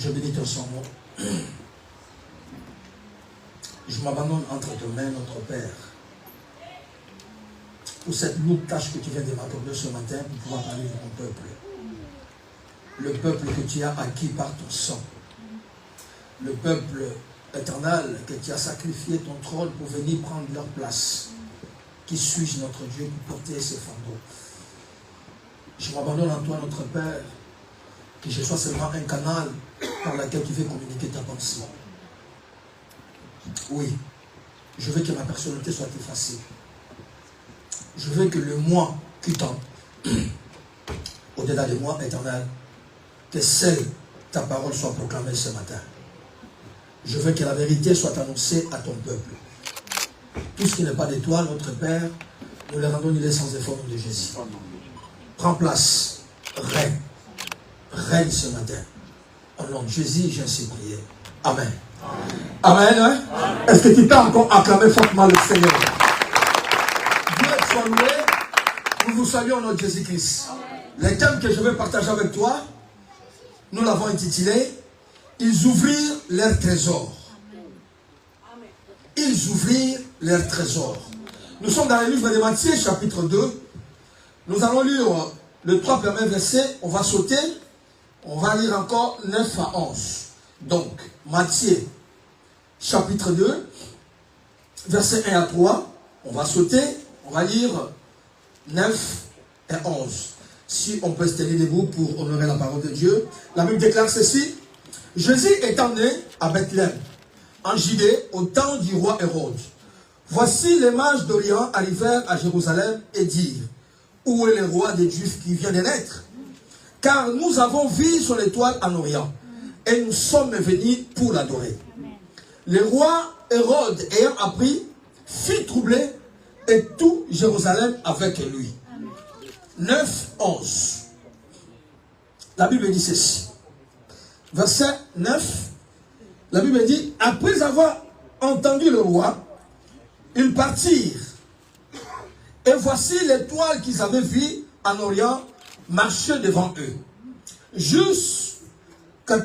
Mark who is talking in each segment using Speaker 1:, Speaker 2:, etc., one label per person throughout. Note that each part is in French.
Speaker 1: Je bénis ton son. Je m'abandonne entre tes mains, notre Père, pour cette lourde tâche que tu viens de m'accorder ce matin pour pouvoir parler de ton peuple. Le peuple que tu as acquis par ton sang. Le peuple éternel que tu as sacrifié ton trône pour venir prendre leur place. Qui suis-je, notre Dieu, pour porter ces fardeaux? Je m'abandonne en toi, notre Père, que je sois seulement un canal par lequel tu veux communiquer ta pensée. Oui, je veux que ma personnalité soit effacée. Je veux que le moi qui tend au-delà de moi, éternel, que seule ta parole soit proclamée ce matin. Je veux que la vérité soit annoncée à ton peuple. Tout ce qui n'est pas de toi, notre Père, nous le rendons nulles sans effort au nom de Jésus. Prends place, règne. Règne ce matin. Au nom de Jésus, j'ai ainsi prié. Amen. Amen. Amen. Hein? Est-ce que tu peux encore acclamer fortement le Seigneur? Dieu soit loué. Nous vous saluons au nom de Jésus-Christ. Les thèmes que je vais partager avec toi, nous l'avons intitulé « Ils ouvrirent leurs trésors ». Ils ouvrirent leurs trésors. Nous sommes dans le livre de Matthieu, chapitre 2. Nous allons lire les 3 premiers versets. On va sauter. On va lire encore 9 à 11. Donc, Matthieu, chapitre 2, versets 1 à 3. On va sauter. On va lire 9 et 11. Si on peut se tenir debout pour honorer la parole de Dieu. La Bible déclare ceci. Jésus étant né à Bethléem, en Judée, au temps du roi Hérode. Voici les mages d'Orient arrivèrent à Jérusalem et dirent, où est le roi des Juifs qui vient de naître? Car nous avons vu son étoile en Orient, et nous sommes venus pour l'adorer. Le roi Hérode, ayant appris, fut troublé, et tout Jérusalem avec lui. 9, 11. La Bible dit ceci. Verset 9. La Bible dit, après avoir entendu le roi, ils partirent. Et voici l'étoile qu'ils avaient vue en Orient marcher devant eux. Jusqu'à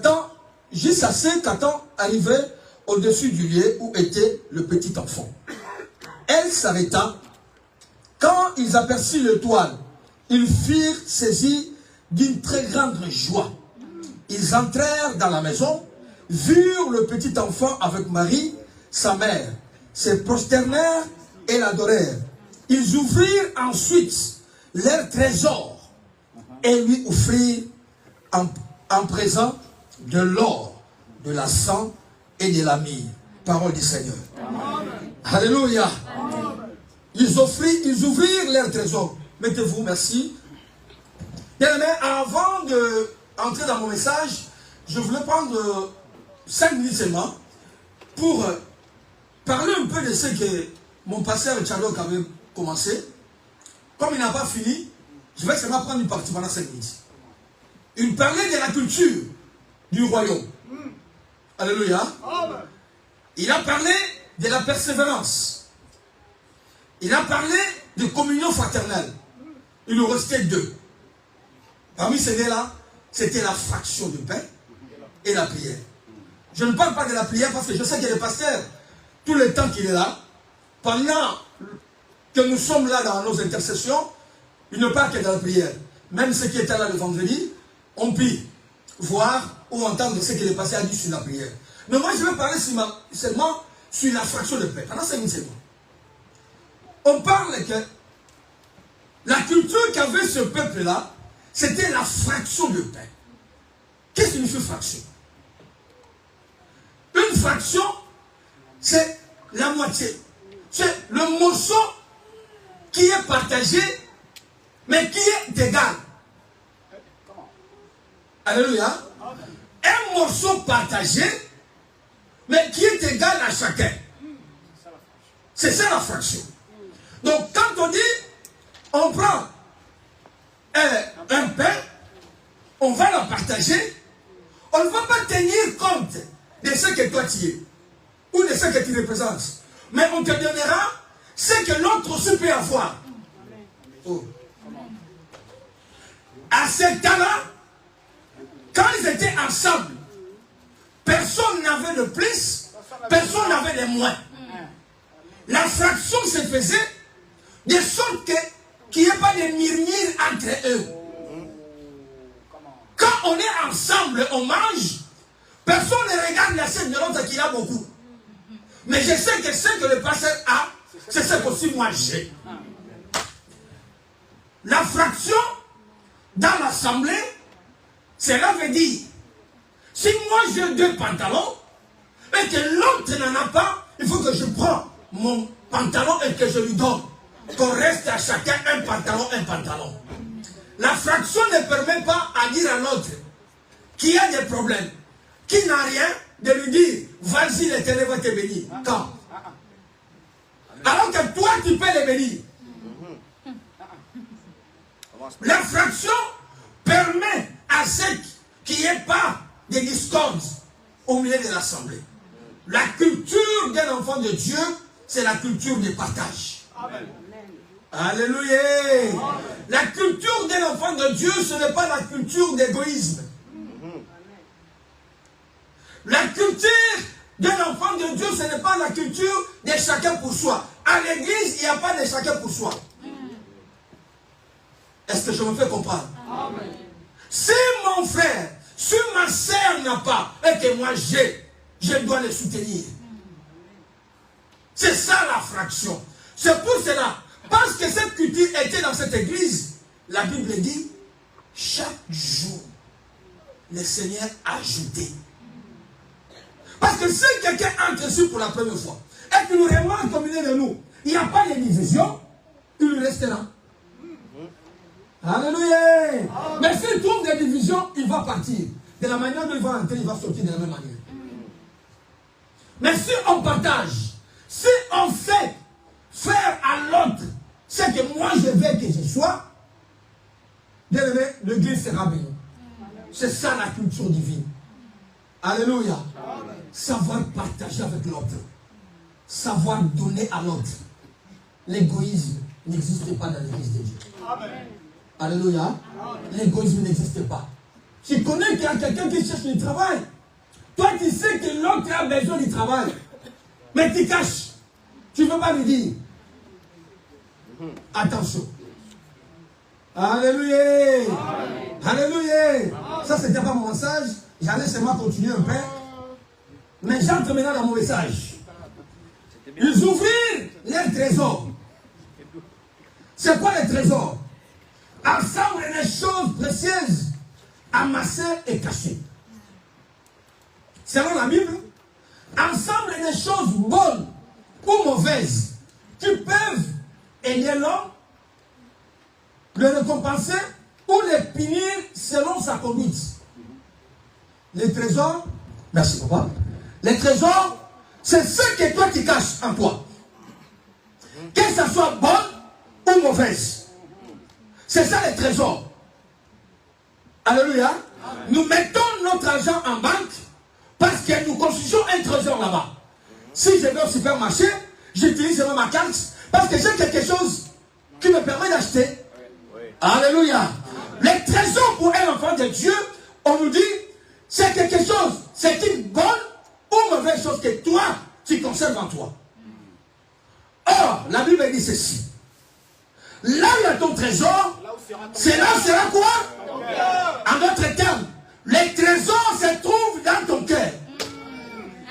Speaker 1: ce qu'Adam arrivait au-dessus du lieu où était le petit enfant. Elle s'arrêta. Quand ils aperçurent l'étoile, ils furent saisis d'une très grande joie. Ils entrèrent dans la maison, virent le petit enfant avec Marie, sa mère, se prosternèrent et l'adorèrent. Ils ouvrirent ensuite leurs trésors et lui offrirent en présent de l'or, de la sang et de la myrrhe. Parole du Seigneur. Amen. Alléluia. Amen. Ils ouvrirent leurs trésors. Mettez-vous, merci. Bien aimé, avant d'entrer dans mon message, je voulais prendre 5 minutes seulement pour parler un peu de ce que mon pasteur Tchadok avait commencé. Comme il n'a pas fini, je vais seulement prendre une partie pendant 5 minutes. Il parlait de la culture du royaume. Alléluia. Il a parlé de la persévérance. Il a parlé de communion fraternelle. Il nous restait 2. Parmi ces 2-là, c'était la fraction de pain et la prière. Je ne parle pas de la prière parce que je sais que le pasteur, tout le temps qu'il est là, pendant que nous sommes là dans nos intercessions, il ne parle que de la prière. Même ceux qui étaient là le vendredi, ont pu voir ou entendre ce que le pasteur a dit sur la prière. Mais moi, je vais parler seulement sur la fraction de pain. Pendant 5 minutes seulement. On parle que la culture qu'avait ce peuple-là, c'était la fraction de pain. Qu'est-ce que signifie fraction? Une fraction, c'est la moitié. C'est le morceau qui est partagé, mais qui est égal. Alléluia. Un morceau partagé, mais qui est égal à chacun. C'est ça la fraction. Donc quand on dit, on prend un pain, on va le partager, on ne va pas tenir compte de ce que toi tu es, ou de ce que tu représentes. Mais on te donnera ce que l'autre aussi peut avoir. Oh. À ce temps-là, quand ils étaient ensemble, personne n'avait de plus, personne n'avait de moins. La fraction se faisait de sorte qu'il n'y ait pas de murmures entre eux. Quand on est ensemble, on mange, personne ne regarde la scène de l'autre qui a beaucoup. Mais je sais que ce que le pasteur a, c'est ce qu'aussi moi j'ai. La fraction dans l'assemblée, cela veut dire, si moi j'ai 2 pantalons et que l'autre n'en a pas, il faut que je prends mon pantalon et que je lui donne. Qu'on reste à chacun un pantalon, un pantalon. La fraction ne permet pas à dire à l'autre qui a des problèmes, qui n'a rien, de lui dire, vas-y, l'Éternel va te bénir. Quand? Alors que toi, tu peux les bénir. La fraction permet à ceux qu'il n'y ait pas de discorde au milieu de l'assemblée. La culture d'un enfant de Dieu, c'est la culture du partage. Amen. Alléluia. La culture d'un enfant de Dieu, ce n'est pas la culture d'égoïsme. La culture d'un enfant de Dieu, ce n'est pas la culture de chacun pour soi. À l'église, il n'y a pas de chacun pour soi. Est-ce que je me fais comprendre? Amen. Si mon frère, si ma sœur n'a pas, et que moi j'ai, je dois le soutenir. C'est ça la fraction. C'est pour cela, parce que cette culture était dans cette église, la Bible dit, chaque jour, le Seigneur a ajouté. Parce que si quelqu'un entre ici pour la première fois, et qu'il nous remarque au milieu de nous, il n'y a pas de division, il restera. Alléluia. Mais s'il trouve des divisions, il va partir. De la manière dont il va entrer, il va sortir de la même manière. Mais si on partage, si on fait faire à l'autre ce que moi je veux que je sois, l'église sera bénie. C'est ça la culture divine. Alléluia. Savoir partager avec l'autre. Savoir donner à l'autre. L'égoïsme n'existe pas dans l'église de Dieu. Amen. Alléluia. L'égoïsme n'existe pas. Tu connais qu'il y a quelqu'un qui cherche du travail. Toi, tu sais que l'autre a besoin du travail. Mais tu caches. Tu ne veux pas lui dire. Attention. Alléluia. Amen. Alléluia. Ça, c'était pas mon message. J'allais seulement continuer un peu. Mais j'entre maintenant dans mon message. Ils ouvrirent les trésors. C'est quoi les trésors? Ensemble les choses précieuses, amassées et cachées. Selon la Bible, ensemble les choses bonnes ou mauvaises qui peuvent aider l'homme, le récompenser ou le punir selon sa conduite. Les trésors, merci papa, les trésors, c'est ce que toi tu caches en toi. Que ça soit bonne ou mauvaise. C'est ça les trésors. Alléluia. Amen. Nous mettons notre argent en banque parce que nous construisons un trésor là-bas. Si je vais au supermarché, j'utilise ma carte parce que j'ai quelque chose qui me permet d'acheter. Oui. Alléluia. Amen. Les trésors pour un enfant de Dieu, on nous dit, c'est quelque chose, c'est une bonne ou mauvaise chose que toi, tu conserves en toi. Or, la Bible dit ceci. Là où il y a ton trésor, c'est là où sera quoi? En d'autres termes, les trésors se trouvent dans ton cœur.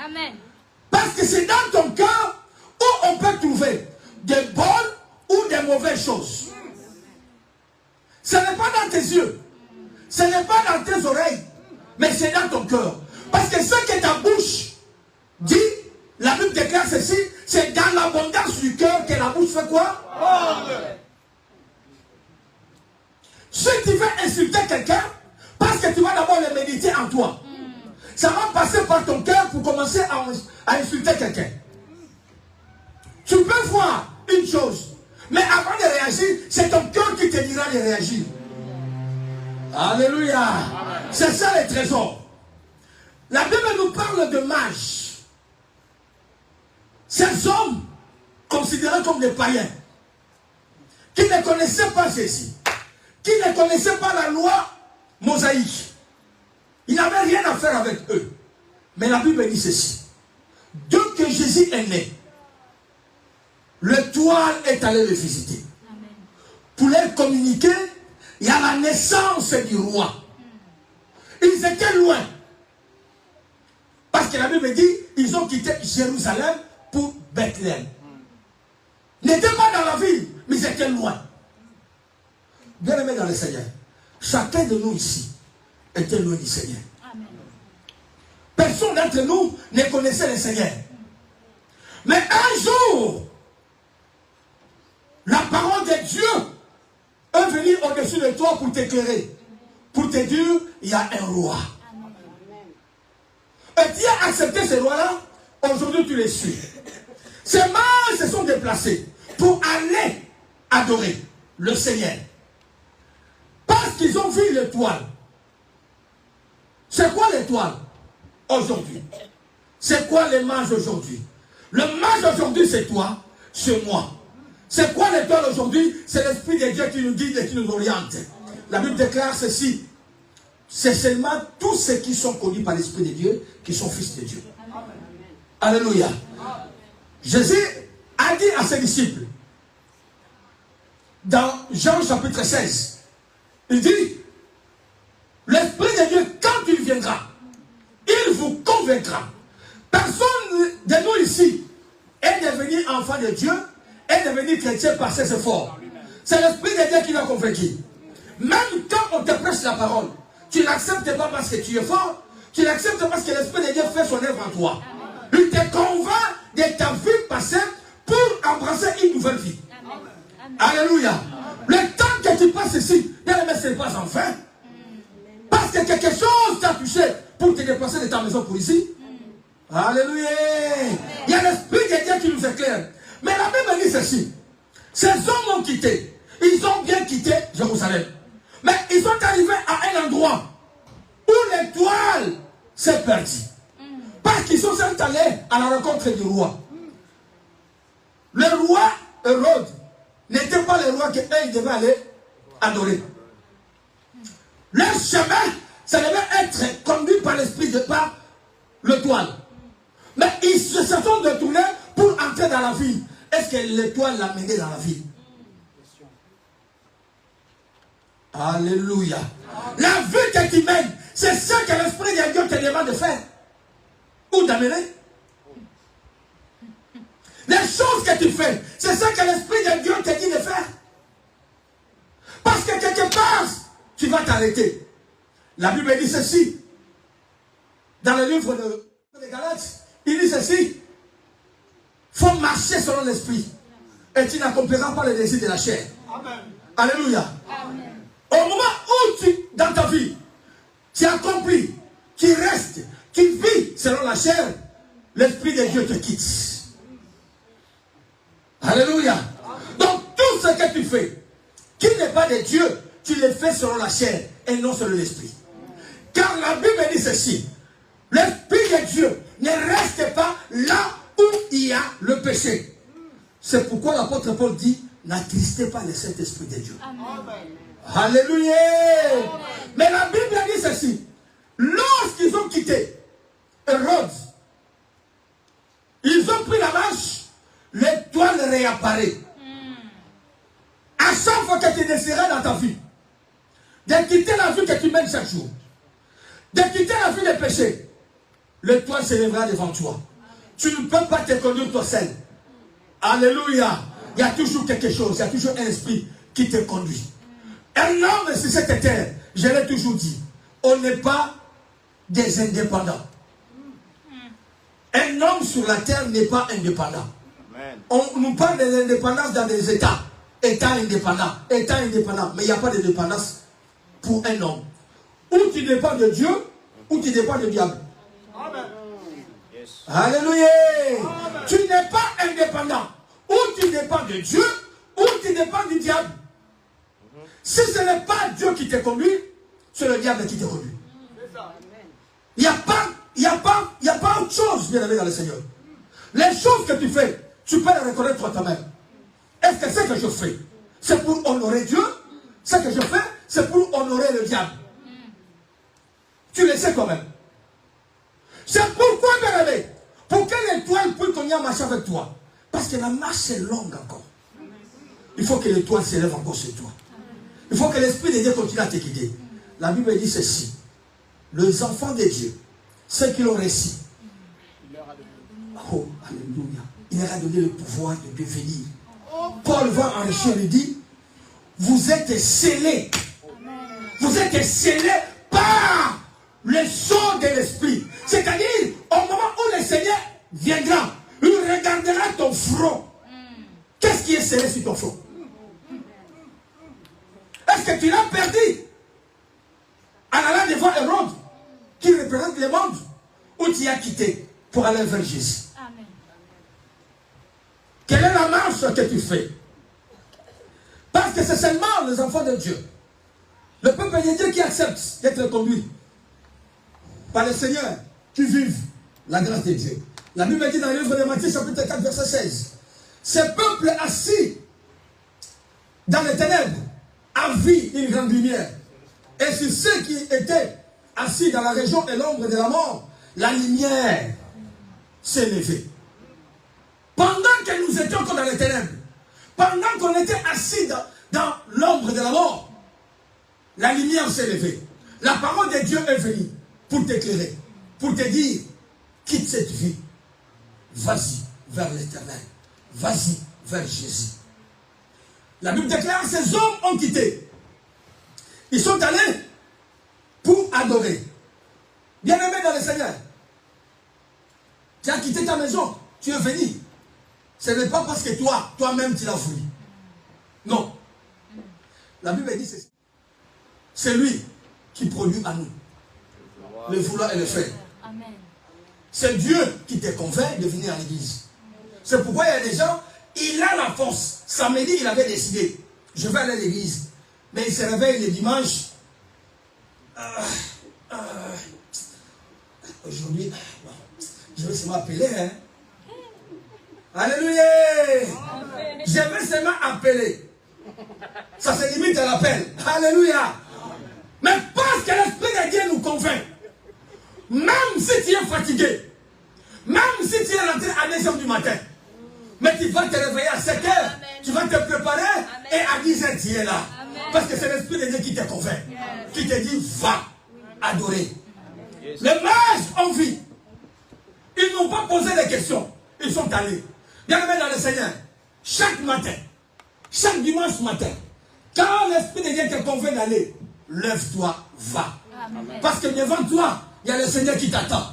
Speaker 1: Amen. Parce que c'est dans ton cœur où on peut trouver des bonnes ou des mauvaises choses. Ce n'est pas dans tes yeux, ce n'est pas dans tes oreilles, mais c'est dans ton cœur. Parce que ce que ta bouche dit, la Bible déclare ceci, c'est dans l'abondance du cœur que la bouche fait quoi? Si tu veux insulter quelqu'un, parce que tu vas d'abord le méditer en toi. Ça va passer par ton cœur pour commencer à insulter quelqu'un. Tu peux voir une chose, mais avant de réagir, c'est ton cœur qui te dira de réagir. Alléluia. C'est ça les trésors. La Bible nous parle de mages. Ces hommes considérés comme des païens, qui ne connaissaient pas Jésus, qui ne connaissaient pas la loi mosaïque. Ils n'avaient rien à faire avec eux. Mais la Bible dit ceci. Dès que Jésus est né, l'étoile est allé le visiter. Amen. Pour leur communiquer, il y a la naissance du roi. Ils étaient loin. Parce que la Bible dit, ils ont quitté Jérusalem pour Bethléem. Ils n'étaient pas dans la ville, mais ils étaient loin. Bien aimé dans le Seigneur, chacun de nous ici était loin du Seigneur. Amen. Personne d'entre nous ne connaissait le Seigneur. Mais un jour, la parole de Dieu est venue au-dessus de toi pour t'éclairer. Pour te dire, il y a un roi. Et tu as accepté ce roi-là, aujourd'hui tu les suis. Ces mages se sont déplacés pour aller adorer le Seigneur. Parce qu'ils ont vu l'étoile. C'est quoi l'étoile aujourd'hui? C'est quoi les mages aujourd'hui? Le mage aujourd'hui c'est toi, c'est moi. C'est quoi l'étoile aujourd'hui? C'est l'Esprit de Dieu qui nous guide et qui nous oriente. La Bible déclare ceci. C'est seulement tous ceux qui sont connus par l'Esprit de Dieu qui sont fils de Dieu. Amen. Alléluia. Amen. Jésus a dit à ses disciples, dans Jean chapitre 16, il dit, l'Esprit de Dieu, quand il viendra, il vous convaincra. Personne de nous ici est devenu enfant de Dieu, est devenu chrétien par ses efforts. C'est l'Esprit de Dieu qui l'a convaincu. Même quand on te prêche la parole, tu ne l'acceptes pas parce que tu es fort, tu l'acceptes parce que l'Esprit de Dieu fait son œuvre en toi. Il te convainc de ta vie passée pour embrasser une nouvelle vie. Amen. Alléluia. Le temps que tu passes ici, ce n'est pas enfin. Parce que quelque chose t'a touché pour te déplacer de ta maison pour ici. Alléluia. Il y a l'Esprit de Dieu qui nous éclaire. Mais la Bible dit ceci. Ces hommes ont quitté. Ils ont bien quitté Jérusalem. Mais ils sont arrivés à un endroit où l'étoile s'est perdue. Parce qu'ils sont allés à la rencontre du roi. Le roi Hérode n'était pas le roi qu'eux ils devaient aller adorer. Leur chemin, ça devait être conduit par l'esprit de par l'étoile. Mais ils se sont détournés pour entrer dans la ville. Est-ce que l'étoile l'a mené dans la ville? Alléluia. La vie que tu mènes, c'est ce que l'Esprit de Dieu te demande de faire. Ou d'amener. Les choses que tu fais, c'est ce que l'Esprit de Dieu te dit de faire. Parce que quelque part, tu vas t'arrêter. La Bible dit ceci. Dans le livre de Galates, il dit ceci. Il faut marcher selon l'Esprit. Et tu n'accompliras pas les désirs de la chair. Amen. Alléluia. Amen. Au moment où dans ta vie, tu accomplis, tu restes, tu vis selon la chair, l'Esprit de Dieu te quitte. Alléluia. Donc tout ce que tu fais, qui n'est pas de Dieu, tu le fais selon la chair et non selon l'Esprit. Car la Bible dit ceci. L'Esprit de Dieu ne reste pas là où il y a le péché. C'est pourquoi l'apôtre Paul dit, n'attristez pas le Saint-Esprit de Dieu. Amen. Alléluia. Amen. Mais la Bible dit ceci. Lorsqu'ils ont quitté Hérode, ils ont pris la marche, l'étoile réapparaît. À chaque fois que tu décideras dans ta vie de quitter la vie que tu mènes chaque jour, de quitter la vie des péchés, l'étoile se lèvera devant toi. Tu ne peux pas te conduire toi seul. Alléluia. Il y a toujours quelque chose, il y a toujours un esprit qui te conduit. Un homme sur cette terre, je l'ai toujours dit, on n'est pas des indépendants. Un homme sur la terre n'est pas indépendant. Amen. On nous parle de l'indépendance dans des États. État indépendant, mais il n'y a pas de dépendance pour un homme. Ou tu dépends de Dieu, ou tu dépends du diable. Amen. Yes. Alléluia. Amen. Tu n'es pas indépendant. Ou tu dépends de Dieu, ou tu dépends du diable. Si ce n'est pas Dieu qui te conduit, c'est le diable qui te conduit. Il n'y a pas autre chose, bien aimé dans le Seigneur. Les choses que tu fais, tu peux les reconnaître toi-même. Est-ce que ce que je fais, c'est pour honorer Dieu? Ce que je fais, c'est pour honorer le diable. Tu le sais toi-même. C'est pourquoi, bien aimé, pour que l'étoile puisse continuer à marcher avec toi. Parce que la marche est longue encore. Il faut que l'étoile s'élève encore sur toi. Il faut que l'Esprit de Dieu continue à te guider. La Bible dit ceci. Les enfants de Dieu, ceux qui l'ont réussi. Oh, alléluia. Il leur a donné le pouvoir de devenir. Paul va enrichir et dit, vous êtes scellés. Vous êtes scellés par le son de l'Esprit. C'est-à-dire, au moment où le Seigneur viendra, il regardera ton front. Qu'est-ce qui est scellé sur ton front? Est-ce que tu l'as perdu en allant devant Hérode, qui représente le monde, ou tu as quitté pour aller vers Jésus? Amen. Quelle est la marche que tu fais? Parce que c'est seulement les enfants de Dieu, le peuple de Dieu qui accepte d'être conduit par le Seigneur, qui vivent la grâce de Dieu. La Bible dit dans le livre de Matthieu, chapitre 4, verset 16, ce peuple assis dans les ténèbres a vu une grande lumière. Et sur ceux qui étaient assis dans la région et l'ombre de la mort, la lumière s'est levée. Pendant que nous étions encore dans les ténèbres, pendant qu'on était assis dans l'ombre de la mort, la lumière s'est levée. La parole de Dieu est venue pour t'éclairer, pour te dire, quitte cette vie, vas-y vers l'Éternel, vas-y vers Jésus. La Bible déclare, ces hommes ont quitté. Ils sont allés pour adorer. Bien-aimé dans le Seigneur, tu as quitté ta maison, tu es venu. Ce n'est pas parce que toi-même tu l'as voulu. Non. La Bible dit ceci. C'est lui qui produit à nous le vouloir et le faire. C'est Dieu qui te convainc de venir à l'église. C'est pourquoi il y a des gens, il a la force. Samedi, il avait décidé, je vais aller à l'église. Mais il se réveille le dimanche. Aujourd'hui, je vais seulement appeler. Hein? Alléluia! Je vais seulement appeler. Ça se limite à l'appel. Alléluia! Mais parce que l'Esprit de Dieu nous convainc, même si tu es fatigué, même si tu es rentré à 2h du matin, mais tu vas te réveiller à 7h, tu vas te préparer, et à 10h tu es là. Amen. Parce que c'est l'Esprit de Dieu qui te convainc, qui te dit va adorer. Les mages ont vu. Ils n'ont pas posé de questions. Ils sont allés. Bien-aimés dans le Seigneur, chaque matin, chaque dimanche matin, quand l'Esprit de Dieu te convainc d'aller, lève-toi, va. Amen. Parce que devant toi, il y a le Seigneur qui t'attend.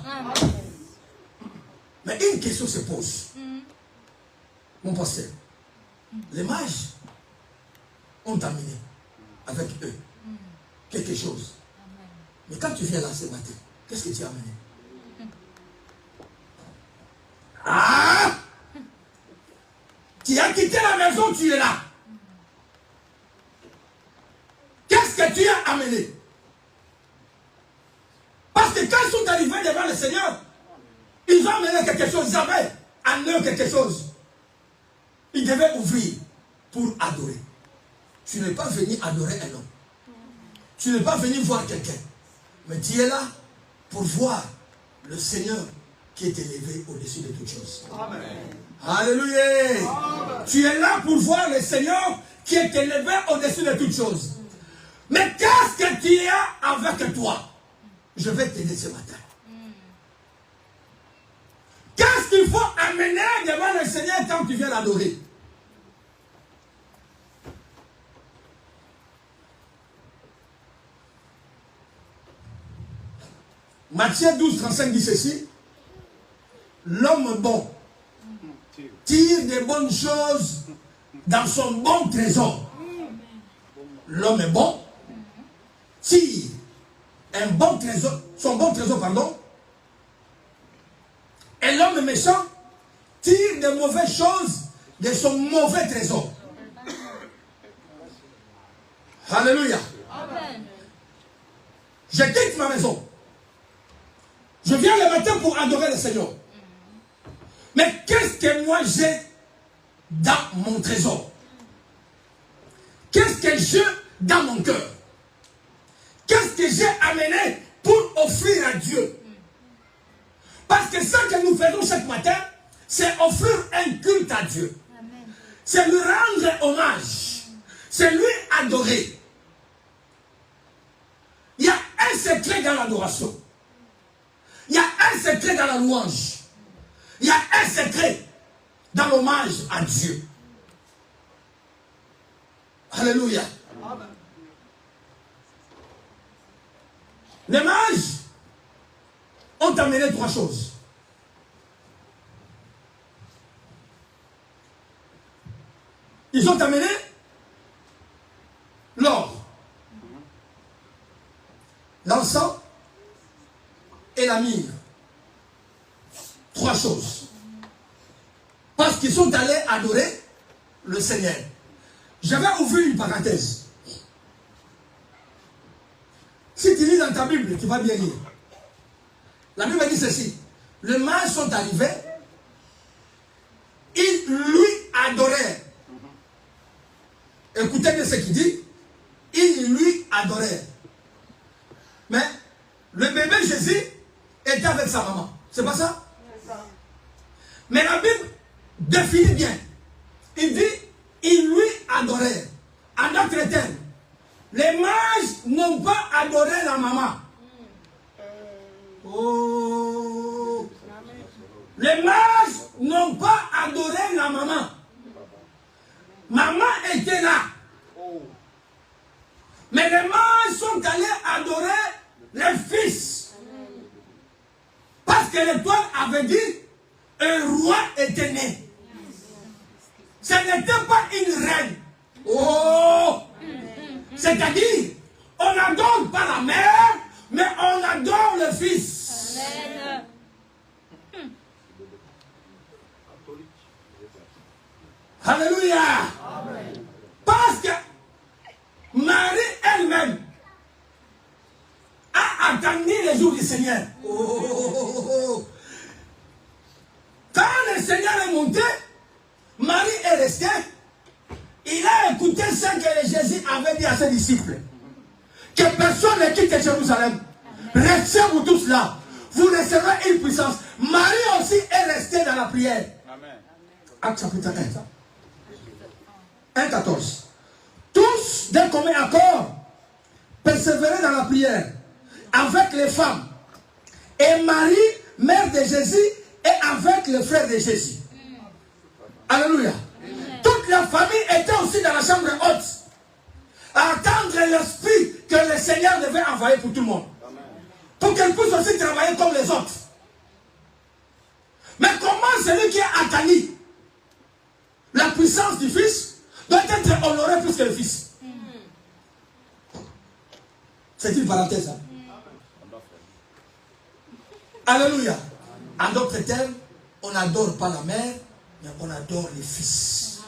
Speaker 1: Mais une question se pose. Mon pasteur, les mages ont amené avec eux quelque chose. Mais quand tu viens là ce matin, qu'est-ce que tu as amené? Ah! Tu as quitté la maison, tu es là. Qu'est-ce que tu as amené? Parce que quand ils sont arrivés devant le Seigneur, ils ont amené quelque chose, ils avaient en eux quelque chose. Ils devaient ouvrir pour adorer. Tu n'es pas venu adorer un homme. Tu n'es pas venu voir quelqu'un. Mais tu es là pour voir le Seigneur qui est élevé au-dessus de toutes choses. Amen. Alléluia. Amen. Tu es là pour voir le Seigneur qui est élevé au-dessus de toutes choses. Mais qu'est-ce que tu as avec toi? Je vais t'aider ce matin. Qu'est-ce qu'il faut amener devant le Seigneur quand tu viens l'adorer? Matthieu 12, 35 dit ceci. L'homme bon tire des bonnes choses dans son bon trésor. L'homme est bon tire un bon trésor, son bon trésor, pardon. Et l'homme méchant tire de mauvaises choses de son mauvais trésor. Alléluia. Amen. Je quitte ma maison. Je viens le matin pour adorer le Seigneur. Mais qu'est-ce que moi j'ai dans mon trésor? Qu'est-ce que j'ai dans mon cœur? Qu'est-ce que j'ai amené pour offrir à Dieu? Parce que ce que nous faisons chaque matin, c'est offrir un culte à Dieu. C'est lui rendre hommage. C'est lui adorer. Il y a un secret dans l'adoration. Il y a un secret dans la louange. Il y a un secret dans l'hommage à Dieu. Alléluia. Les mages ont amené trois choses. Ils ont amené l'or, l'encens et la myrrhe. Trois choses. Parce qu'ils sont allés adorer le Seigneur. J'avais ouvert une parenthèse. Si tu lis dans ta Bible, tu vas bien lire. La Bible dit ceci. Les mages sont arrivés. Ils lui adorèrent. Écoutez bien ce qu'il dit. Ils lui adorèrent. Mais le bébé Jésus était avec sa maman. C'est pas ça? Mais la Bible définit bien. Il dit, ils lui adorèrent. En d'autres termes, les mages n'ont pas adoré la maman. Oh. Les mages n'ont pas adoré la maman. Maman était là. Mais les mages sont allés adorer les fils. Parce que l'étoile avait dit, un roi était né. Ce n'était pas une reine. Oh! C'est-à-dire, on n'adore pas la mère, mais on adore le fils. Amen. Alléluia. Amen. Parce que Marie elle-même a attendu les jours du Seigneur. Oh. Quand le Seigneur est monté, Marie est restée. Il a écouté ce que Jésus avait dit à ses disciples. Que personne ne quitte Jérusalem. Restez vous tous là. Vous recevrez une puissance. Marie aussi est restée dans la prière. Amen. Acte chapitre 1. 1,14. Tous d'un commun accord persévéraient dans la prière avec les femmes. Et Marie, mère de Jésus, et avec le frère de Jésus. Alléluia. Toute la famille était aussi dans la chambre haute à attendre l'esprit que le Seigneur devait envoyer pour tout le monde. Pour qu'elle puisse aussi travailler comme les autres. Mais comment celui qui a attendu la puissance du Fils doit être honoré plus que le Fils? C'est une parenthèse. Hein? Alléluia. En d'autres termes, on n'adore pas la mère, mais on adore les fils.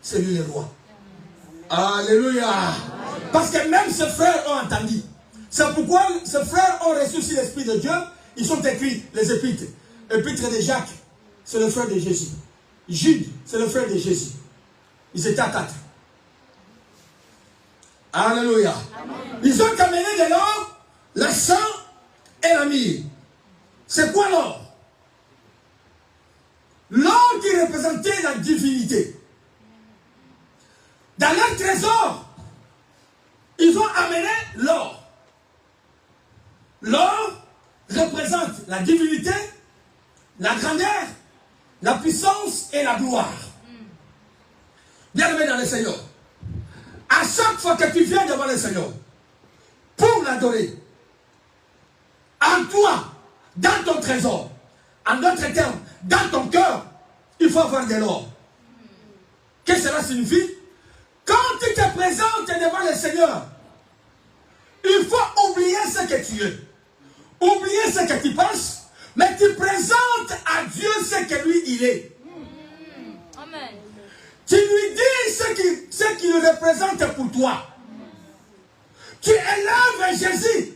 Speaker 1: C'est lui le roi. Alléluia. Parce que même ses frères ont entendu. C'est pourquoi ses frères ont reçu aussi l'Esprit de Dieu. Ils sont écrits, les épîtres. Épître de Jacques, c'est le frère de Jésus. Jude, c'est le frère de Jésus. Ils étaient à 4. Alléluia. Amen. Ils ont amené de l'or, le sang et la myrrhe. C'est quoi l'or? L'or qui représentait la divinité. Dans leur trésor, ils ont amené l'or. L'or représente la divinité, la grandeur, la puissance et la gloire. Bien-aimé dans le Seigneur, à chaque fois que tu viens devant le Seigneur, pour l'adorer, en toi, dans ton trésor, en d'autres termes, dans ton cœur, il faut avoir de l'or. Qu'est-ce que cela signifie? Quand tu te présentes devant le Seigneur, il faut oublier ce que tu es. Oublier ce que tu penses, mais tu présentes à Dieu ce que lui il est. Amen. Tu lui dis ce qu'il représente pour toi. Tu élèves Jésus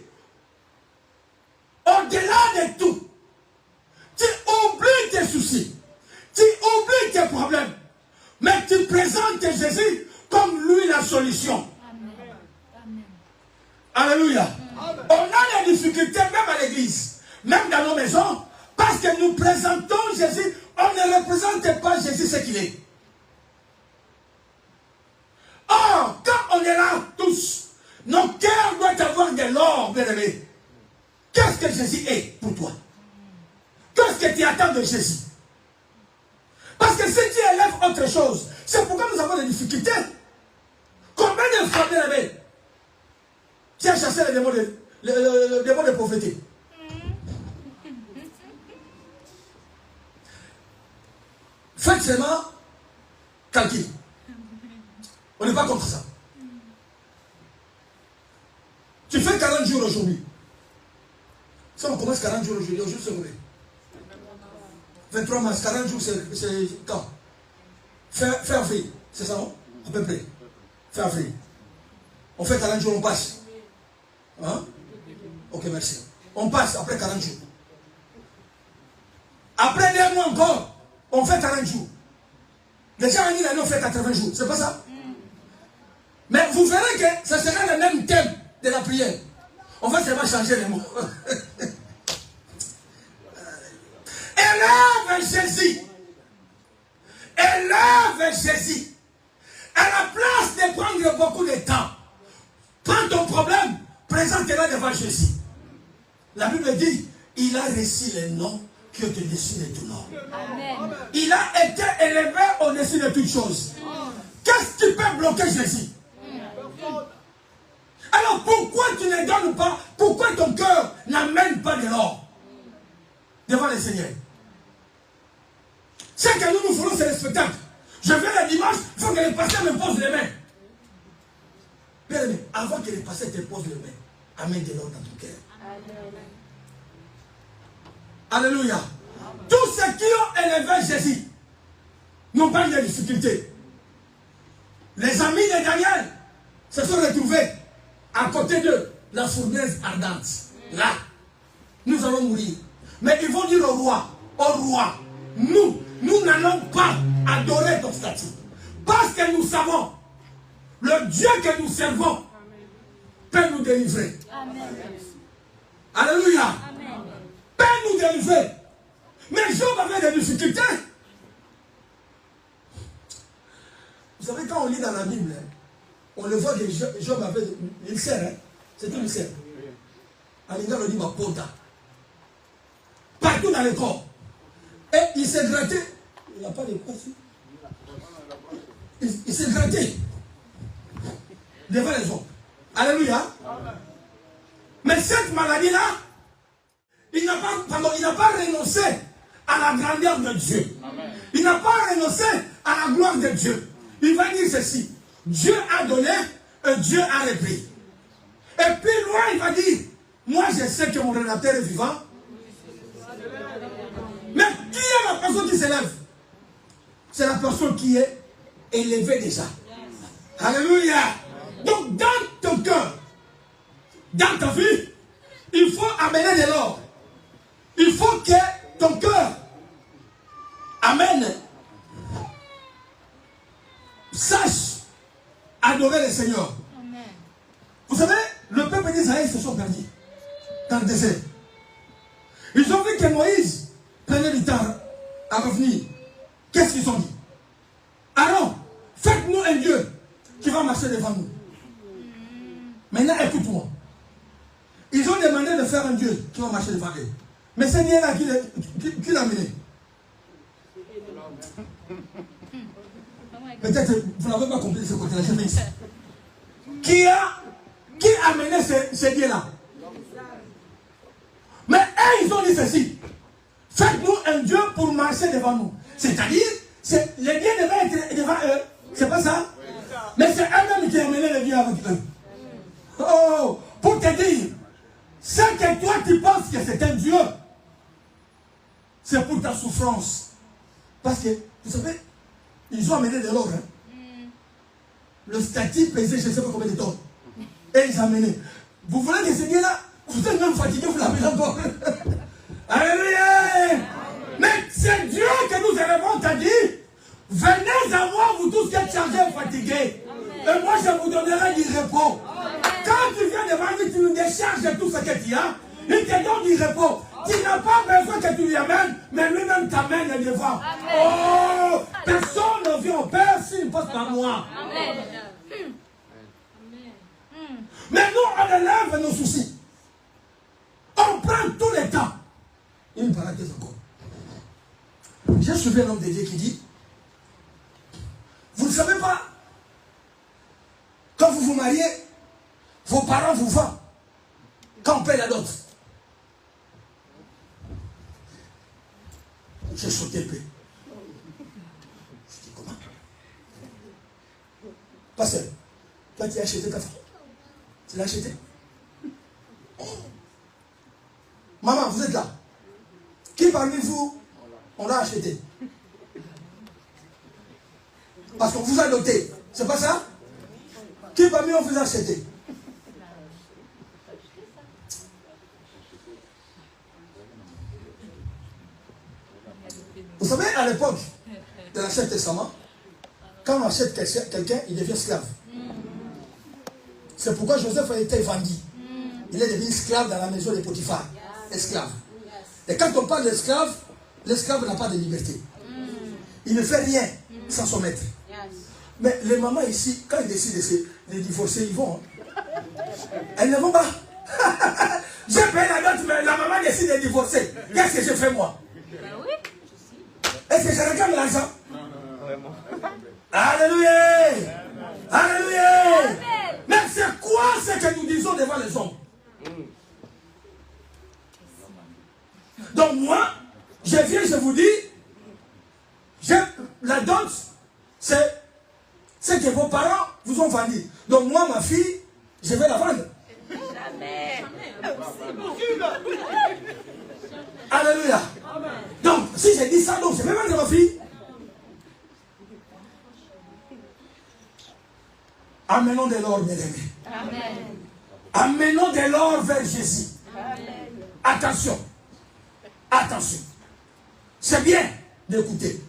Speaker 1: au-delà de tout. Tu oublies tes soucis. Tu oublies tes problèmes. Mais tu présentes Jésus comme lui la solution. Amen. Alléluia. Amen. On a des difficultés même à l'église, même dans nos maisons, Parce que nous présentons Jésus, on ne représente pas Jésus ce qu'il est. Or, quand on est là tous, nos cœurs doivent avoir de l'or, bien-aimé. Qu'est-ce que Jésus est pour toi? Qu'est-ce que tu attends de Jésus? Parce que si tu élèves autre chose, c'est pourquoi nous avons des difficultés. Combien de fois, bien-aimé, tu as chassé le démon de prophétie? Faites seulement calcul. On n'est pas contre ça. Tu fais 40 jours aujourd'hui. Si on commence 40 jours aujourd'hui, aujourd'hui c'est mauvais. 23 mars, 40 jours, c'est quand? Fin avril, c'est ça, non? À peu près. Fin avril. On fait 40 jours, on passe. Hein? Ok, merci. On passe après 40 jours. Après 2 mois encore, on fait 40 jours. Déjà, en année, on fait 80 jours. C'est pas ça? Mais vous verrez que ce sera le même thème de la prière. On va seulement changer les mots. Élève Jésus. Élève Jésus. À la place de prendre beaucoup de temps, prends ton problème, présente-le devant Jésus. La Bible dit, il a reçu le nom qui est au-dessus de tout nom. Amen. Il a été élevé au-dessus de toutes choses. Qu'est-ce qui peut bloquer Jésus? Alors pourquoi tu ne donnes pas, pourquoi ton cœur n'amène pas de l'or devant le Seigneur? C'est que nous faisons, c'est le spectacle. Je viens le dimanche, il faut que les pasteurs me posent les mains. Bien aimé, avant que les pasteurs te posent les mains, amène de l'or dans ton cœur. Alléluia. Tous ceux qui ont élevé Jésus n'ont pas eu de difficultés. Les amis de Daniel se sont retrouvés à côté de la fournaise ardente. Là, nous allons mourir. Mais ils vont dire au roi, nous n'allons pas adorer ton statut. Parce que nous savons, le Dieu que nous servons peut nous délivrer. Amen. Alléluia. Amen. Peut nous délivrer. Mais Job avait des difficultés. Vous savez, quand on lit dans la Bible, on le voit que Job avait une ulcère. Hein? C'est une ulcère. Alinga le dit, ma pota. Partout dans le corps. Et il s'est gratté. Il n'a pas de quoi ici. Il s'est gratté. Devant les hommes. Alléluia. Mais cette maladie-là, il n'a pas renoncé à la grandeur de Dieu. Amen. Il n'a pas renoncé à la gloire de Dieu. Il va dire ceci. Dieu a donné et Dieu a repris. Et puis loin, il va dire, moi je sais que mon Rédempteur est vivant. Mais qui est la personne qui s'élève? C'est la personne qui est élevée déjà. Alléluia. Donc dans ton cœur, dans ta vie, il faut amener de l'or. Il faut que ton cœur amène, sache adorer le Seigneur. Amen. Vous savez, le peuple d'Israël se sont perdus dans le désert. Ils ont vu que Moïse prenait du temps à revenir. Qu'est-ce qu'ils ont dit? Alors, faites-nous un Dieu qui va marcher devant nous. Maintenant, écoute-moi. Ils ont demandé de faire un Dieu qui va marcher devant eux. Mais c'est Dieu-là qui l'a mené. Peut-être vous n'avez pas compris ce côté-là, je fais ici. Qui a mené ce Dieu-là? Mais eux, ils ont dit ceci. Faites-nous un Dieu pour marcher devant nous. C'est-à-dire, les dieux devaient être devant eux. C'est pas ça? Mais c'est eux-mêmes qui ont mené le Dieu avec eux. Oh, pour te dire, ce que toi tu penses que c'est un Dieu, c'est pour ta souffrance. Parce que, vous savez, ils ont amené de l'or. Hein? Le statut pesait, je ne sais pas combien de tonnes. Et ils ont amené. Vous voulez que ce Dieu-là, vous êtes même fatigué, vous l'avez encore. Alléluia! Mais c'est Dieu que nous élevons, t'as dit, venez à moi, vous tous qui êtes chargés et fatigués. Et moi, je vous donnerai du repos. Quand tu viens devant lui, tu nous décharges de tout ce que tu as. Il te donne du repos. Tu n'as pas besoin que tu lui amènes, mais lui-même t'amène devant. Oh, personne ne vient au Père s'il passe par moi. Amen. Mais nous, on élève nos soucis. On prend tous les temps. Une parenthèse encore. J'ai suivi un homme de Dieu qui dit, vous ne savez pas, quand vous vous mariez, vos parents vous vendent quand on paye la dot. J'ai sauté le peu. Je dis comment? Pasteur, toi tu as acheté ta femme. Tu l'as acheté? Maman, vous êtes là. Qui parmi vous, on l'a acheté? Parce qu'on vous a doté. C'est pas ça? Qui parmi vous a acheté? Vous savez, à l'époque de l'Ancien Testament, quand on achète quelqu'un, il devient esclave. C'est pourquoi Joseph a été vendu. Il est devenu esclave dans la maison de Potiphar. Esclave. Et quand on parle d'esclave, l'esclave n'a pas de liberté. Il ne fait rien sans son maître. Mais les mamans ici, quand ils décident de divorcer, ils vont. Elles ne vont pas. J'ai payé la dot, mais la maman décide de divorcer. Qu'est-ce que je fais moi? Est-ce que je réclame l'argent? Alléluia! Alléluia! Mais c'est quoi ce que nous disons devant les hommes? Donc moi, je viens, je vous dis, la dot, c'est ce que vos parents vous ont vendu. Donc moi, ma fille, je vais la vendre. Amen. Alléluia. Donc, si j'ai dit ça, donc je vais vendre ma fille. Amenons de l'or, mes amis. Amen. Amenons de l'or vers Jésus. Amen. Attention. Attention. C'est bien d'écouter.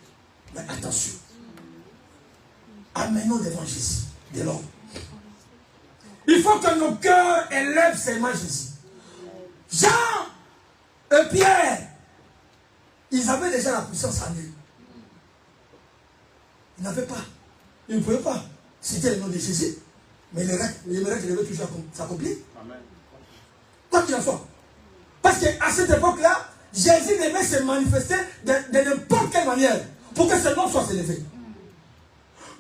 Speaker 1: Mais attention. Amenons devant Jésus de l'or. Il faut que nos cœurs élèvent seulement Jésus. Jean et Pierre, ils avaient déjà la puissance en eux. Ils n'avaient pas. Ils ne pouvaient pas citer le nom de Jésus. Mais les miracles devaient toujours s'accomplir. Quoi qu'il en soit. Parce qu'à cette époque-là, Jésus devait se manifester de n'importe quelle manière pour que ce nom soit élevé.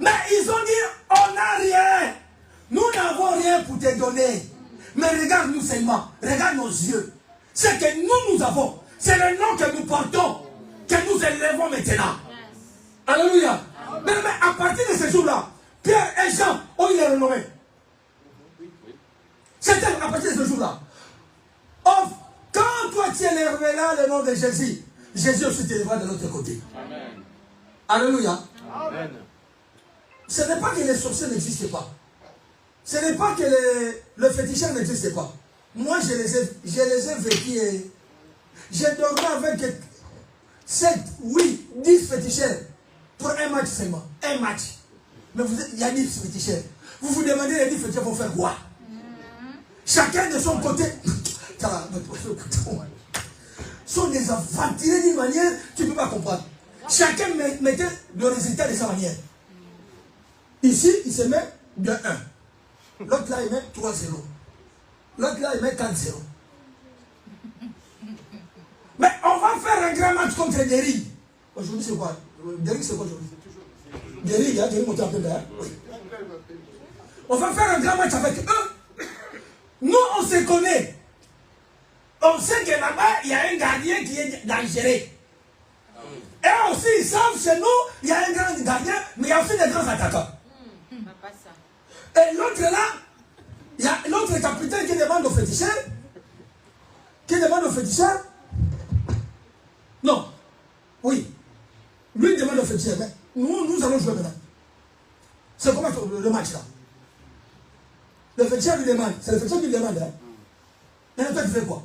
Speaker 1: Mais ils ont dit, on n'a rien. Nous n'avons rien pour te donner. Mais regarde-nous seulement. Regarde nos yeux. Ce que nous avons, c'est le nom que nous portons, que nous élevons maintenant. Alléluia. Mais à partir de ce jour-là, Pierre et Jean ont eu les renommés. C'était à partir de ce jour-là. Or, quand toi tu élèveras là le nom de Jésus, Jésus aussi t'élèvera de l'autre côté. Amen. Alléluia. Amen. Ce n'est pas que les sorciers n'existent pas. Ce n'est pas que le féticheur n'existe pas. Moi, je les ai vécus et j'ai dormi avec 7, 8, 10 féticheurs pour un match seulement. Un match. Mais il y a 10 féticheurs. Vous vous demandez les 10 féticheurs vont faire quoi? Chacun de son côté. Sont des aventuriers d'une manière, tu ne peux pas comprendre. Chacun mettait le résultat de sa manière. Ici, il se met de 1. L'autre là, il met 3-0. L'autre là, il met 4-0. Mais on va faire un grand match contre Derry. Aujourd'hui, c'est quoi? Derry, c'est quoi aujourd'hui? Derry, hein, Derry, monte un peu là. On va faire un grand match avec eux. Nous, on se connaît. On sait que là-bas, il y a un gardien qui est dangereux. Et aussi, ils savent, chez nous, il y a un grand gardien, mais il y a aussi des grands attaquants. Et l'autre là, il y a l'autre capitaine qui demande au féticheur. Non. Oui. Lui demande au féticheur. Mais nous allons jouer maintenant. C'est comment le match là? Le féticheur lui demande. C'est le féticheur qui lui demande. Hein? Et toi, tu fais quoi?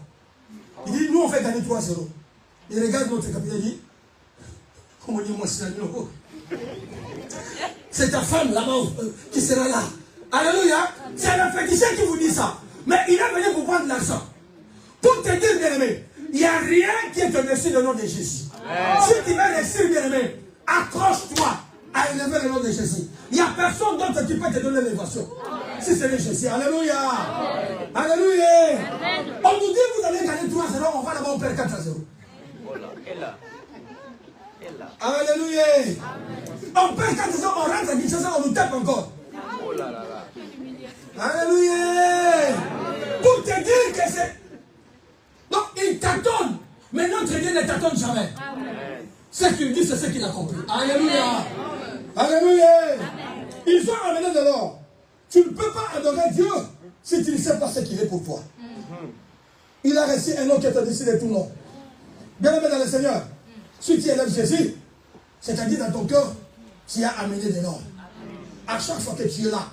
Speaker 1: Il dit, nous on fait gagner 3-0. Il regarde notre capitaine et dit, comment dire moi c'est ta femme là-bas qui sera là. Alléluia. C'est le féticheur qui vous dit ça. Mais il est venu pour prendre l'argent. Pour te dire, bien aimé, Il n'y a rien qui est au-dessus du nom de Jésus. Si tu veux réussir, bien aimé, accroche-toi à élever le nom de Jésus. Il n'y a personne d'autre qui peut te donner l'élévation. Si c'est le Jésus. Alléluia. Alléluia. On nous dit vous allez gagner 3-0, on va là-bas, on perd 4-0. Alléluia. On perd 4-0, on rentre à Kinshasa, on nous tape encore. Alléluia. Pour te dire que c'est... Donc, il tâtonne. Mais notre Dieu ne tâtonne jamais. Ce qu'il dit, c'est ce qu'il a compris. Alléluia. Alléluia. Ils ont amené de l'or. Tu ne peux pas adorer Dieu si tu ne sais pas ce qu'il est pour toi. Il a reçu un nom qui est au-dessus de tout nom. Bien aimé dans le Seigneur, si tu élèves Jésus, c'est-à-dire dans ton cœur, tu as amené de l'or. À chaque fois que tu es là,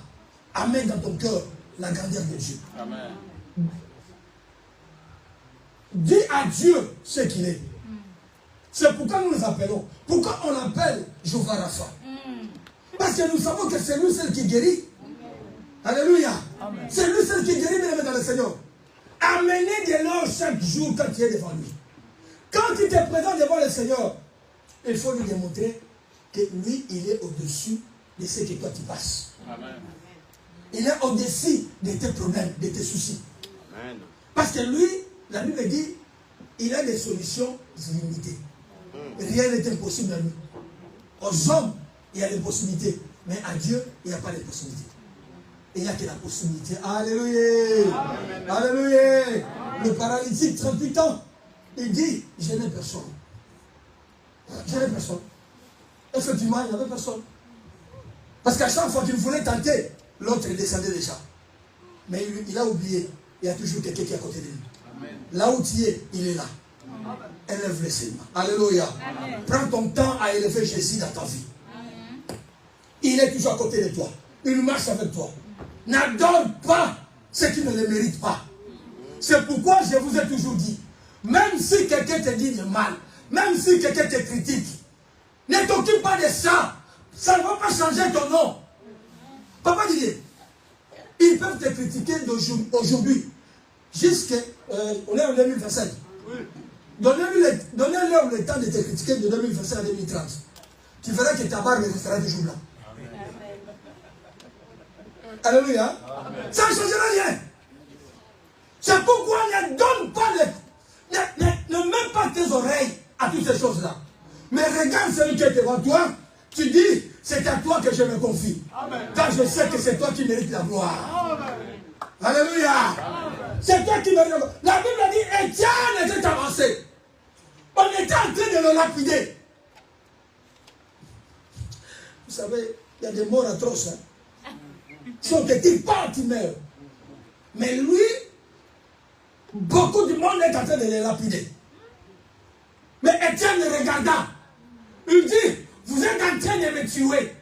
Speaker 1: amène dans ton cœur la grandeur de Dieu. Amen. Dis à Dieu ce qu'il est. C'est pourquoi nous nous appelons. Pourquoi on l'appelle Jéhovah Rapha? Parce que nous savons que c'est lui seul qui guérit. Alléluia. C'est lui seul qui guérit, bien aimé dans le Seigneur. Amenez de l'or chaque jour quand tu es devant lui. Quand tu te présentes devant le Seigneur, il faut lui démontrer que lui, il est au-dessus de ce que toi tu passes. Amen. Il est au-dessus de tes problèmes, de tes soucis. Amen. Parce que lui, la Bible dit, il a des solutions illimitées. Rien n'est impossible à lui. Aux hommes, il y a des possibilités. Mais à Dieu, il n'y a pas de possibilités. Il n'y a que la possibilité. Alléluia. Amen. Alléluia. Amen. Le paralytique, 38 ans, il dit, je n'ai personne. Je n'ai personne. Effectivement, il n'y avait personne. Parce qu'à chaque fois qu'il voulait tenter, l'autre descendait déjà. Mais il a oublié. Il y a toujours quelqu'un qui est à côté de lui. Amen. Là où tu es, il est là. Amen. Élève les mains. Alléluia. Amen. Prends ton temps à élever Jésus dans ta vie. Amen. Il est toujours à côté de toi. Il marche avec toi. N'adore pas ceux qui ne le méritent pas. C'est pourquoi je vous ai toujours dit, même si quelqu'un te dit de mal, même si quelqu'un te critique, ne t'occupe pas de ça. Ça ne va pas changer ton nom. Papa dit, ils peuvent te critiquer d'aujourd'hui jusqu'à... on est en 2027. Donnez-leur le temps de te critiquer de 2027 à 2030. Tu verras que ta barbe restera toujours là. Alléluia. Ça ne changera rien. C'est pourquoi ne donne pas ne mets pas tes oreilles à toutes ces choses-là. Mais regarde celui qui est devant toi. Tu dis, c'est à toi que je me confie. Amen. Car je sais que c'est toi qui mérites la gloire. Amen. Alléluia. C'est toi qui mérites la gloire. La Bible a dit, Étienne était avancé. On était en train de le lapider. Vous savez, il y a des morts atroces. Hein. Si on te dit pas, tu meurs. Mais lui, beaucoup de monde est en train de le lapider. Mais Étienne le regarda. Il dit, vous êtes en train de me tuer.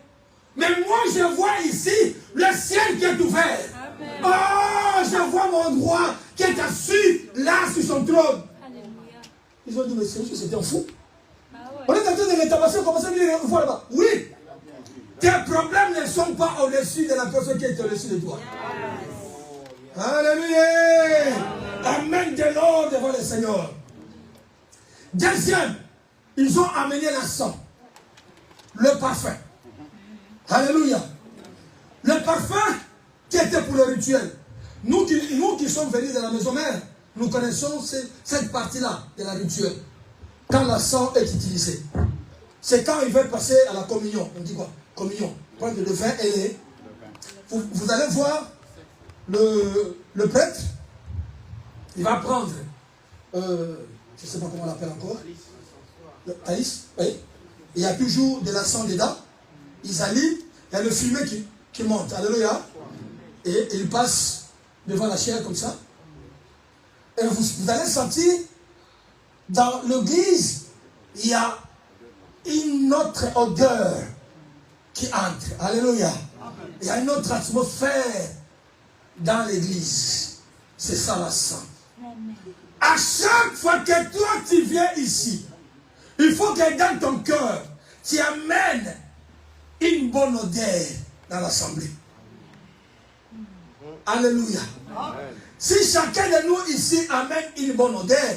Speaker 1: Mais moi, je vois ici le ciel qui est ouvert. Amen. Oh, je vois mon roi qui est assis là sur son trône. Alléluia. Ils ont dit, mais c'était un fou. Ah ouais. On est en train de le tabasser, comment ça, il voit là-bas. Oui. Tes problèmes ne sont pas au-dessus de la personne qui est au-dessus de toi. Yes. Alléluia. Amen de l'or devant le Seigneur. Deuxième, ils ont amené la sang. Le parfum. Alléluia. Le parfum qui était pour le rituel. Nous qui sommes venus de la maison mère, nous connaissons cette partie-là de la rituel. Quand le sang est utilisé. C'est quand il veut passer à la communion. On dit quoi? Communion. Prendre le vin et les... Vous allez voir le prêtre. Il va prendre... je ne sais pas comment on l'appelle encore. Le taïs, oui. Il y a toujours de la sang dedans. Ils allient, il y a le fumet qui monte. Alléluia. Et il passe devant la chair comme ça. Et vous allez sentir, dans l'église, il y a une autre odeur qui entre. Alléluia. Il y a une autre atmosphère dans l'église. C'est ça la sang. À chaque fois que toi tu viens ici, il faut que dans ton cœur, tu amènes une bonne odeur dans l'assemblée. Alléluia. Amen. Si chacun de nous ici amène une bonne odeur,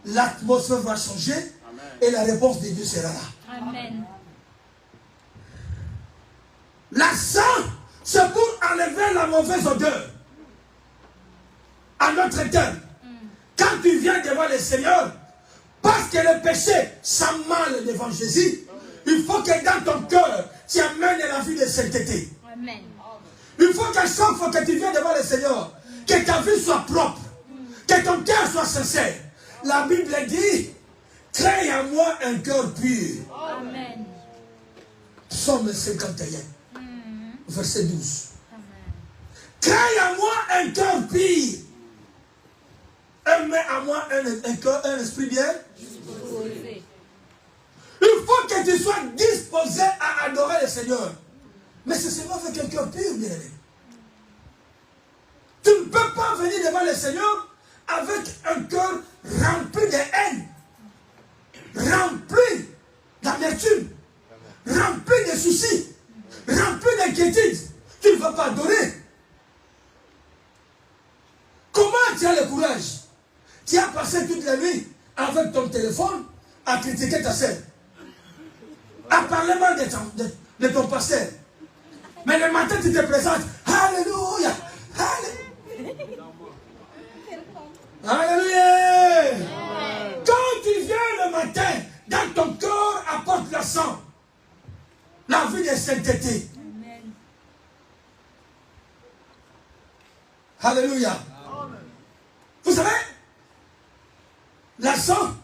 Speaker 1: l'atmosphère va changer. Amen. Et la réponse de Dieu sera là.
Speaker 2: Amen.
Speaker 1: La sang, c'est pour enlever la mauvaise odeur à notre terre. Quand tu viens devant le Seigneur, parce que le péché sent mal devant Jésus, il faut que dans ton cœur, tu amènes la vie de sainteté. Amen. Il faut qu'à chaque fois que tu viens devant le Seigneur, que ta vie soit propre, que ton cœur soit sincère. La Bible dit, crée à moi un cœur pur. Amen. Psaume 51, verset 12. Amen. Crée à moi un cœur pur. Et mets à moi un esprit bien disposé. Il faut que tu sois disposé à adorer le Seigneur. Mais c'est seulement avec un cœur pur, bien aimé. Tu ne peux pas venir devant le Seigneur avec un cœur rempli de haine, rempli d'amertume, rempli de soucis, rempli d'inquiétude. Tu ne vas pas adorer. Comment tu as le courage? Tu as passé toute la nuit avec ton téléphone à critiquer ta sœur, à parler mal de ton pasteur. Mais le matin, tu te présentes. Alléluia. Alléluia. Quand tu viens le matin, dans ton corps apporte le sang, la vie de sainteté. Alléluia. Vous savez, la sang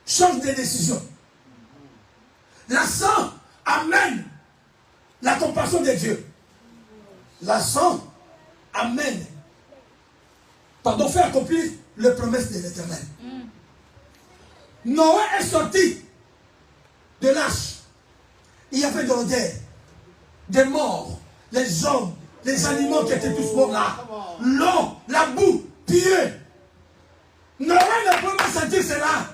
Speaker 1: change de décision. La sang amène la compassion de Dieu. La sang amène, fait accomplir les promesses de l'Éternel. Noé est sorti de l'arche. Il y avait de l'odeur, des morts, les hommes, les animaux qui étaient tous morts là. L'eau, la boue, pieux. Noé ne peut pas sentir cela.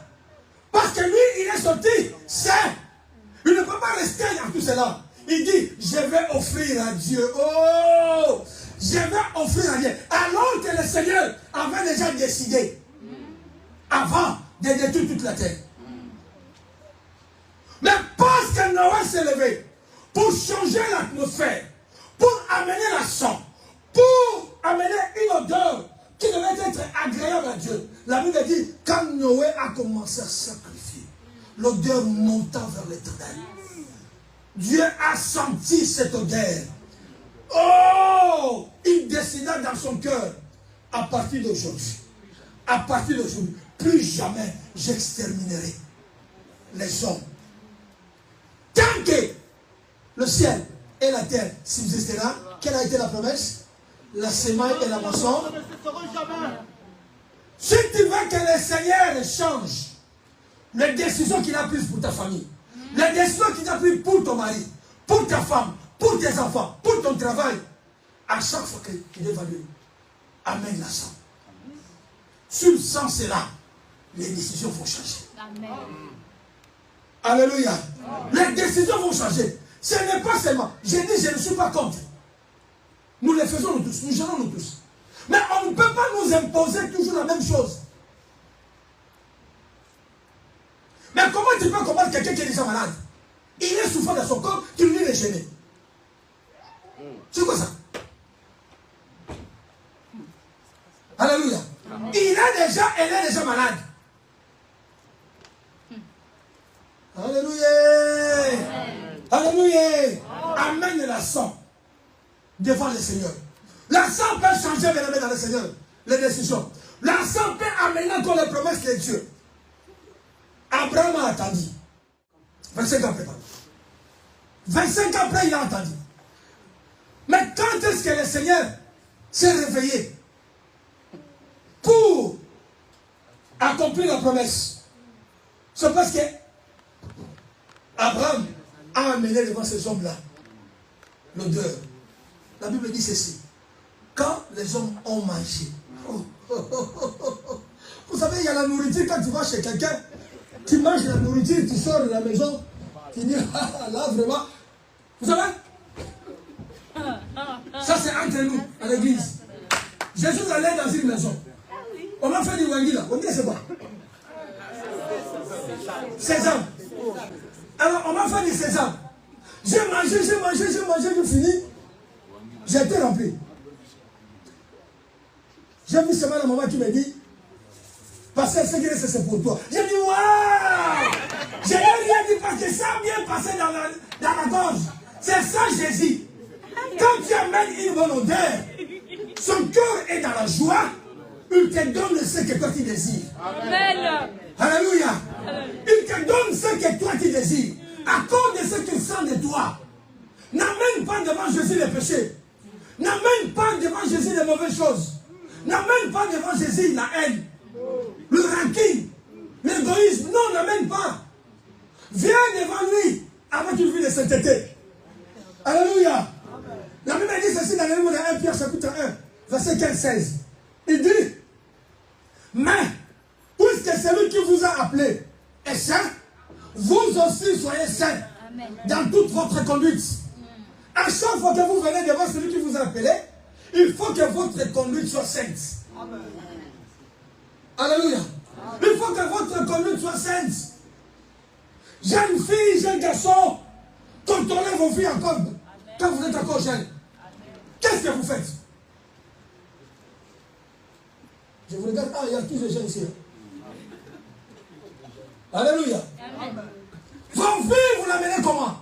Speaker 1: Parce que lui, il est sorti sain. Il ne peut pas rester dans tout cela. Il dit, je vais offrir à Dieu. Oh, je vais offrir à Dieu. Alors que le Seigneur avait déjà décidé, avant de détruire toute la terre. Mais parce que Noé s'est levé pour changer l'atmosphère, pour amener la sang, pour amener une odeur qui devait être agréable à Dieu. La Bible dit, quand Noé a commencé à sacrifier, l'odeur monta vers l'Éternel. Dieu a senti cette odeur. Oh! Il décida dans son cœur, à partir d'aujourd'hui, plus jamais j'exterminerai les hommes. Tant que le ciel et la terre subsisteront, quelle a été la promesse? La semaille et la moisson. Si tu veux que le Seigneur change les décisions qu'il a prises pour ta famille, les décisions qu'il a prises pour ton mari, pour ta femme, pour tes enfants, pour ton travail, à chaque fois qu'il évalue, amène la sang. Sur le sang, c'est là, les décisions vont changer. Amen. Alléluia. Les décisions vont changer. Ce n'est pas seulement, j'ai dit, je ne suis pas contre. Nous les faisons nous tous, nous gérons nous tous. Mais on ne peut pas nous imposer toujours la même chose. Mais comment tu peux combattre quelqu'un qui est déjà malade? Il est souffrant dans son corps, tu lui dis de gêner. C'est quoi ça? Alléluia. Elle est déjà malade. Alléluia. Alléluia. Amène la sang devant le Seigneur. La sang peut changer les dans le Seigneur, les décisions. La sang peut amener encore les promesses de Dieu. Abraham a attendu. 25 ans après. 25 ans après, il a entendu. Mais quand est-ce que le Seigneur s'est réveillé pour accomplir la promesse? C'est parce que Abraham a amené devant ces hommes-là l'odeur. La Bible dit ceci. Quand les hommes ont mangé, vous savez, il y a la nourriture, quand tu vas chez quelqu'un, tu manges la nourriture, tu sors de la maison, tu dis, ah, là vraiment, vous savez, ça c'est entre nous, à l'église. Jésus allait dans une maison. On m'a fait du wangui là. Wangui c'est quoi? Sésame. Alors, on m'a fait du sésame. J'ai mangé, j'ai fini. J'ai été rempli. J'ai vu seulement la maman qui me dit, parce que c'est pour toi. J'ai dit, waouh! J'ai rien dit parce que ça a bien passé dans la gorge. C'est ça Jésus. Quand tu amènes une bonne odeur, son cœur est dans la joie, il te donne ce que toi tu désires. Amen. Alléluia. Il te donne ce que toi tu désires. À cause de ce que tu sens de toi. N'amène pas devant Jésus les péchés. N'amène pas devant Jésus les mauvaises choses. N'amène pas devant Jésus la haine, le ranking, l'égoïsme. Non, n'amène pas. Viens devant lui avec une vie de sainteté. Alléluia. La Bible dit ceci dans le livre de 1 Pierre chapitre 1, verset 15-16. Il dit, mais puisque celui qui vous a appelé est saint, vous aussi soyez saints dans toute votre conduite. À chaque fois que vous venez devant celui qui vous a appelé, il faut que votre conduite soit sainte. Amen. Alléluia. Il faut que votre conduite soit sainte. Jeune fille, jeune garçon, contrôlez vos filles encore quand vous êtes encore jeune. Qu'est-ce que vous faites? Je vous regarde, il y a tous les jeunes ici. Alléluia. Amen. Vos filles, vous l'amenez comment?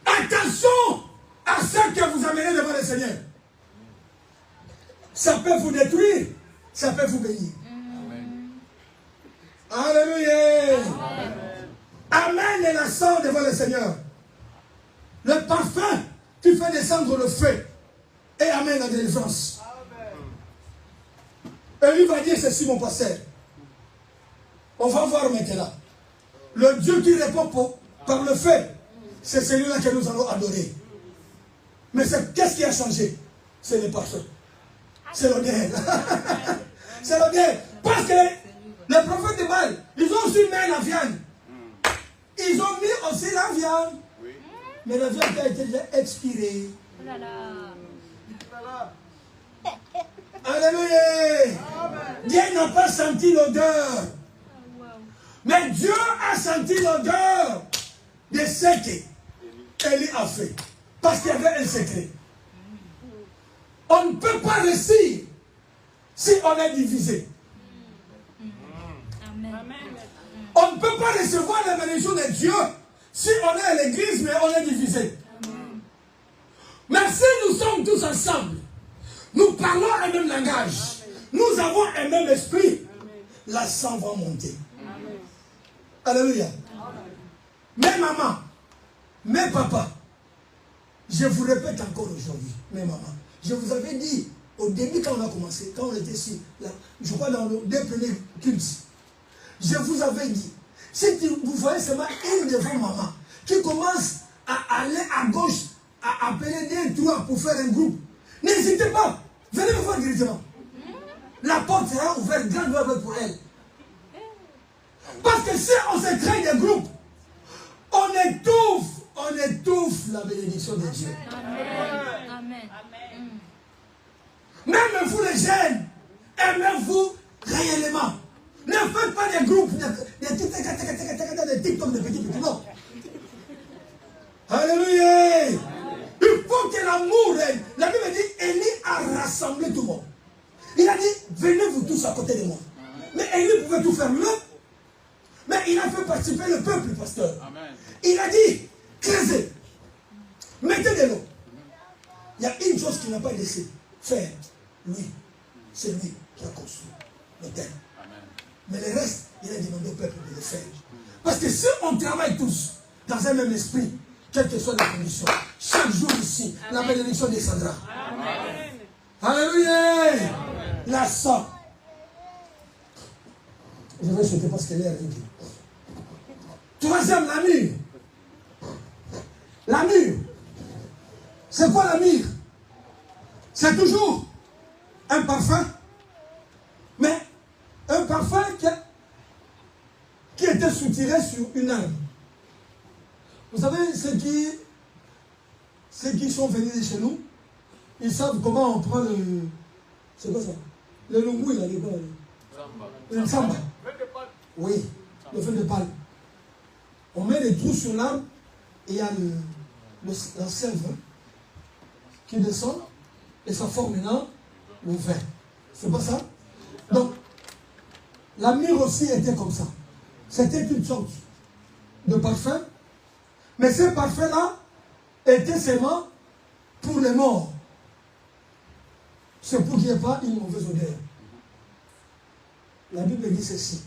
Speaker 1: Attention à ce que vous amenez devant le Seigneur. Ça peut vous détruire, ça peut vous bénir. Alléluia. Amène la sang devant le Seigneur. Le parfum qui fait descendre le feu et amène la délivrance. Et lui va dire ceci, mon pasteur. On va voir maintenant. Le Dieu qui répond par le feu, c'est celui-là que nous allons adorer. Mais qu'est-ce qui a changé? C'est le parfum. C'est l'odeur. C'est l'odeur. Parce que les prophètes de Baal, ils ont aussi mis la viande. Ils ont mis aussi la viande. Mais la viande a été déjà expirée. Alléluia. Dieu n'a pas senti l'odeur. Mais Dieu a senti l'odeur de ce qu'Élie a fait. Parce qu'il y avait un secret. On ne peut pas réussir si on est divisé. On ne peut pas recevoir la bénédiction de Dieu si on est à l'église mais on est divisé. Mais si nous sommes tous ensemble, nous parlons un même langage, nous avons un même esprit, la sang va monter. Alléluia. Mes mamans, mes papas, je vous répète encore aujourd'hui, mes mamans, je vous avais dit au début quand on a commencé, quand on était ici, là, je crois dans les deux premiers cultes, je vous avais dit, si vous voyez seulement une de vos mamans qui commence à aller à gauche, à appeler des trois pour faire un groupe, n'hésitez pas, venez me voir directement. La porte sera ouverte, grande ouverte pour elle. Parce que si on se crée des groupes, on étouffe la bénédiction de Dieu. Amen. Amen. Même vous les jeunes, aimez-vous réellement. Ne faites pas des groupes, des TikTok, des petits, non. Alléluia. Il faut que l'amour règne. La Bible dit, Élie a rassemblé tout le monde. Il a dit, venez vous tous à côté de moi. Mais Élie pouvait tout faire mieux. Mais il a fait participer le peuple, pasteur. Amen. Il a dit, creusez, mettez de l'eau. Il y a une chose qu'il n'a pas laissé faire. Lui, c'est lui qui a construit le terre. Mais le reste, il a demandé au peuple de le faire. Parce que si on travaille tous dans un même esprit, quelles que soient les conditions, chaque jour ici, amen, la bénédiction descendra. Amen. Alléluia. Amen. La sang. Je vais sauter parce qu'elle est arrivée. Troisième, la myrrhe. La myrrhe. C'est quoi la myrrhe? C'est toujours un parfum, mais un parfum qui était soutiré sur une arme. Vous savez, ceux qui sont venus de chez nous, ils savent comment on prend le... C'est quoi ça? Le lungu, là, le samba. Oui, le vin de palme. On met les trous sur l'arbre et il y a la sève qui descend et ça forme maintenant le vin. C'est pas ça? Donc, la myrrhe aussi était comme ça. C'était une sorte de parfum. Mais ce parfum-là était seulement pour les morts. C'est pour qu'il n'y ait pas une mauvaise odeur. La Bible dit ceci.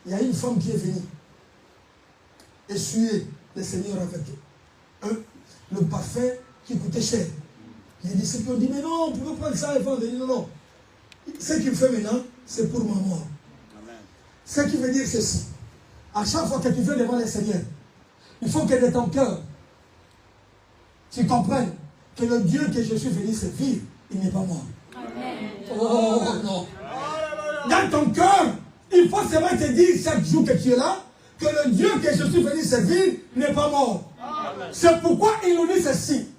Speaker 1: Il y a une femme qui est venue essuyer le Seigneur avec le parfum qui coûtait cher. Les disciples ont dit, mais non, on peut prendre ça et vendre. Il dit, non, non. Ce qu'il fait maintenant, c'est pour ma mort. Amen. Ce qui veut dire ceci. À chaque fois que tu viens devant le Seigneur, il faut que de ton cœur, tu comprennes que le Dieu que je suis venu servir, il n'est pas mort. Amen. Oh non. Dans ton cœur, il faut seulement te dire chaque jour que tu es là, que le Dieu que je suis venu servir n'est pas mort. C'est pourquoi il nous dit ceci.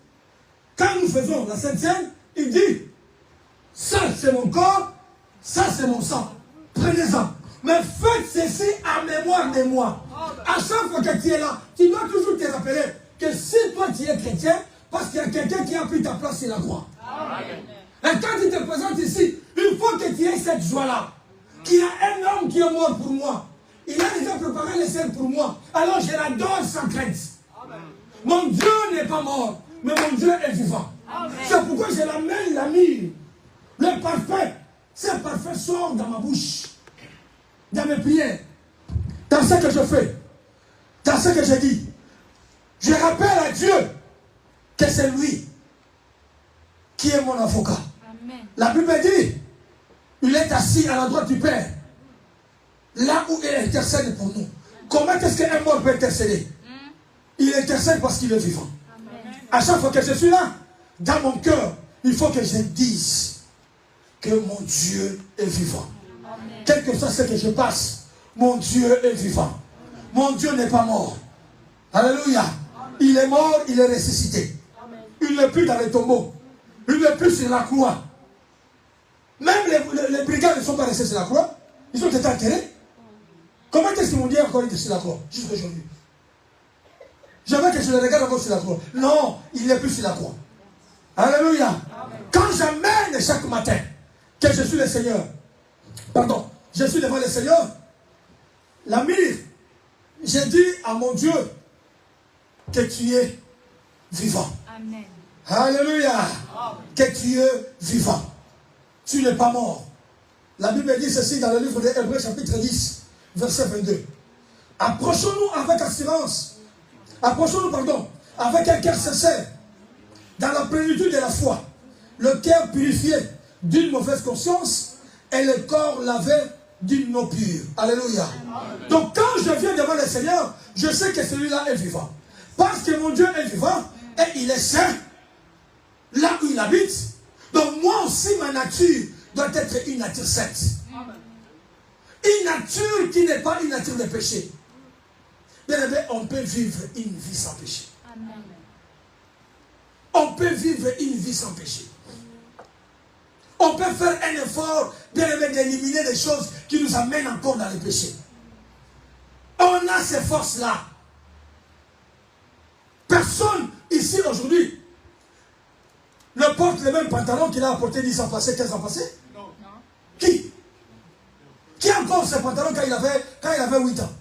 Speaker 1: Quand nous faisons la Sainte Seine, il dit, ça c'est mon corps, ça c'est mon sang. Prenez-en. Mais faites ceci en mémoire de moi. À chaque fois que tu es là, tu dois toujours te rappeler que si toi tu es chrétien, parce qu'il y a quelqu'un qui a pris ta place sur la croix. Et quand tu te présentes ici, il faut que tu aies cette joie-là. Qu'il y a un homme qui est mort pour moi. Il a déjà préparé les scènes pour moi. Alors je l'adore sans crainte. Mon Dieu n'est pas mort, mais mon Dieu est vivant. C'est pourquoi je l'amène la myrrhe. Le parfum, ce parfum sort dans ma bouche, dans mes prières, dans ce que je fais, dans ce que je dis. Je rappelle à Dieu que c'est lui qui est mon avocat. Amen. La Bible dit, il est assis à la droite du Père, là où il intercède pour nous. Comment est-ce qu'un mort peut intercéder? Il intercède parce qu'il est vivant. Amen. À chaque fois que je suis là, dans mon cœur, il faut que je dise que mon Dieu est vivant. Amen. Quel que soit ce que je passe, mon Dieu est vivant. Mon Dieu n'est pas mort. Alléluia. Il est mort, il est ressuscité. Amen. Il n'est plus dans les tombeaux. Il n'est plus sur la croix. Même les brigands ne sont pas restés sur la croix. Ils ont été enterrés. Comment est-ce qu'ils m'ont dit encore il est sur la croix jusqu'à aujourd'hui? Jamais que je le regarde encore sur la croix. Non, il n'est plus sur la croix. Alléluia. Amen. Quand j'amène chaque matin que je suis le Seigneur, pardon, je suis devant le Seigneur, la myrrhe, j'ai dit à mon Dieu que tu es vivant. Amen. Alléluia. Amen. Que tu es vivant. Tu n'es pas mort. La Bible dit ceci dans le livre des Hébreux chapitre 10, verset 22. Approchons-nous avec assurance. Approchons-nous, pardon, avec un cœur sincère, dans la plénitude de la foi, le cœur purifié d'une mauvaise conscience et le corps lavé d'une eau pure. Alléluia. Amen. Donc quand je viens devant le Seigneur, je sais que celui-là est vivant. Parce que mon Dieu est vivant et il est saint, là où il habite. Donc moi aussi, ma nature doit être une nature sainte. Une nature qui n'est pas une nature de péché. Bien aimé, on peut vivre une vie sans péché. Amen. On peut vivre une vie sans péché. On peut faire un effort, bien aimé, d'éliminer les choses qui nous amènent encore dans le péché. On a ces forces-là. Personne ici aujourd'hui ne porte le même pantalon qu'il a apporté 10 ans passés, 15 ans passés. Non. Qui a encore ce pantalon quand il avait 8 ans?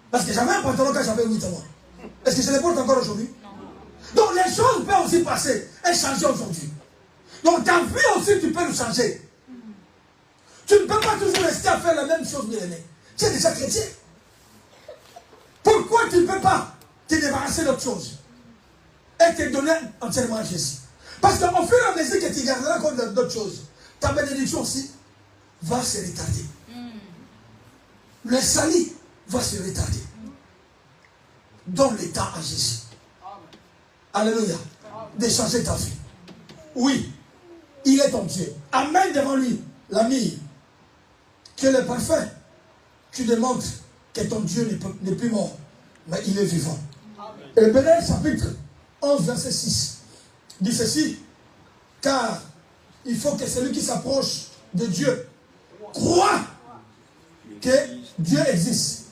Speaker 1: Parce que j'avais un pantalon quand j'avais 8 ans. Est-ce que je les porte encore aujourd'hui? Non. Donc les choses peuvent aussi passer et changer aujourd'hui. Donc ta vie aussi, tu peux le changer. Tu ne peux pas toujours rester à faire la même chose, bien aimé. Tu es déjà chrétien. Pourquoi tu ne peux pas te débarrasser d'autre chose et te donner entièrement à Jésus? Parce qu'au fur et à mesure que tu garderas compte d'autres choses, ta bénédiction aussi va se retarder. Le salut va se retarder. Donne le temps à Jésus. Alléluia. De changer ta vie. Oui, il est ton Dieu. Amène devant lui la myrrhe. Que le parfum, tu demandes que ton Dieu n'est plus mort, mais il est vivant. Hébreux chapitre 11, verset 6 dit ceci. Car il faut que celui qui s'approche de Dieu croient que Dieu existe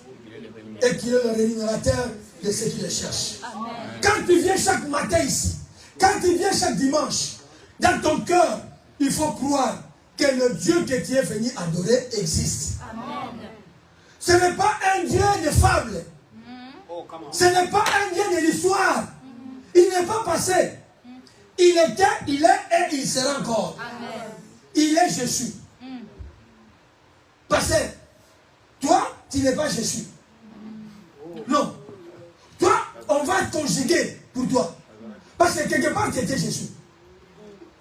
Speaker 1: et qu'il est le rémunérateur de ceux qui le cherchent. Quand tu viens chaque matin ici, quand tu viens chaque dimanche, dans ton cœur, il faut croire que le Dieu que tu es venu adorer existe. Amen. Ce n'est pas un Dieu de fable. Ce n'est pas un Dieu de l'histoire. Il n'est pas passé. Il était, il est et il sera encore. Amen. Il est Jésus. Passé. Toi, tu n'es pas Jésus. Non. Toi, on va conjuguer pour toi. Parce que quelque part, tu étais Jésus.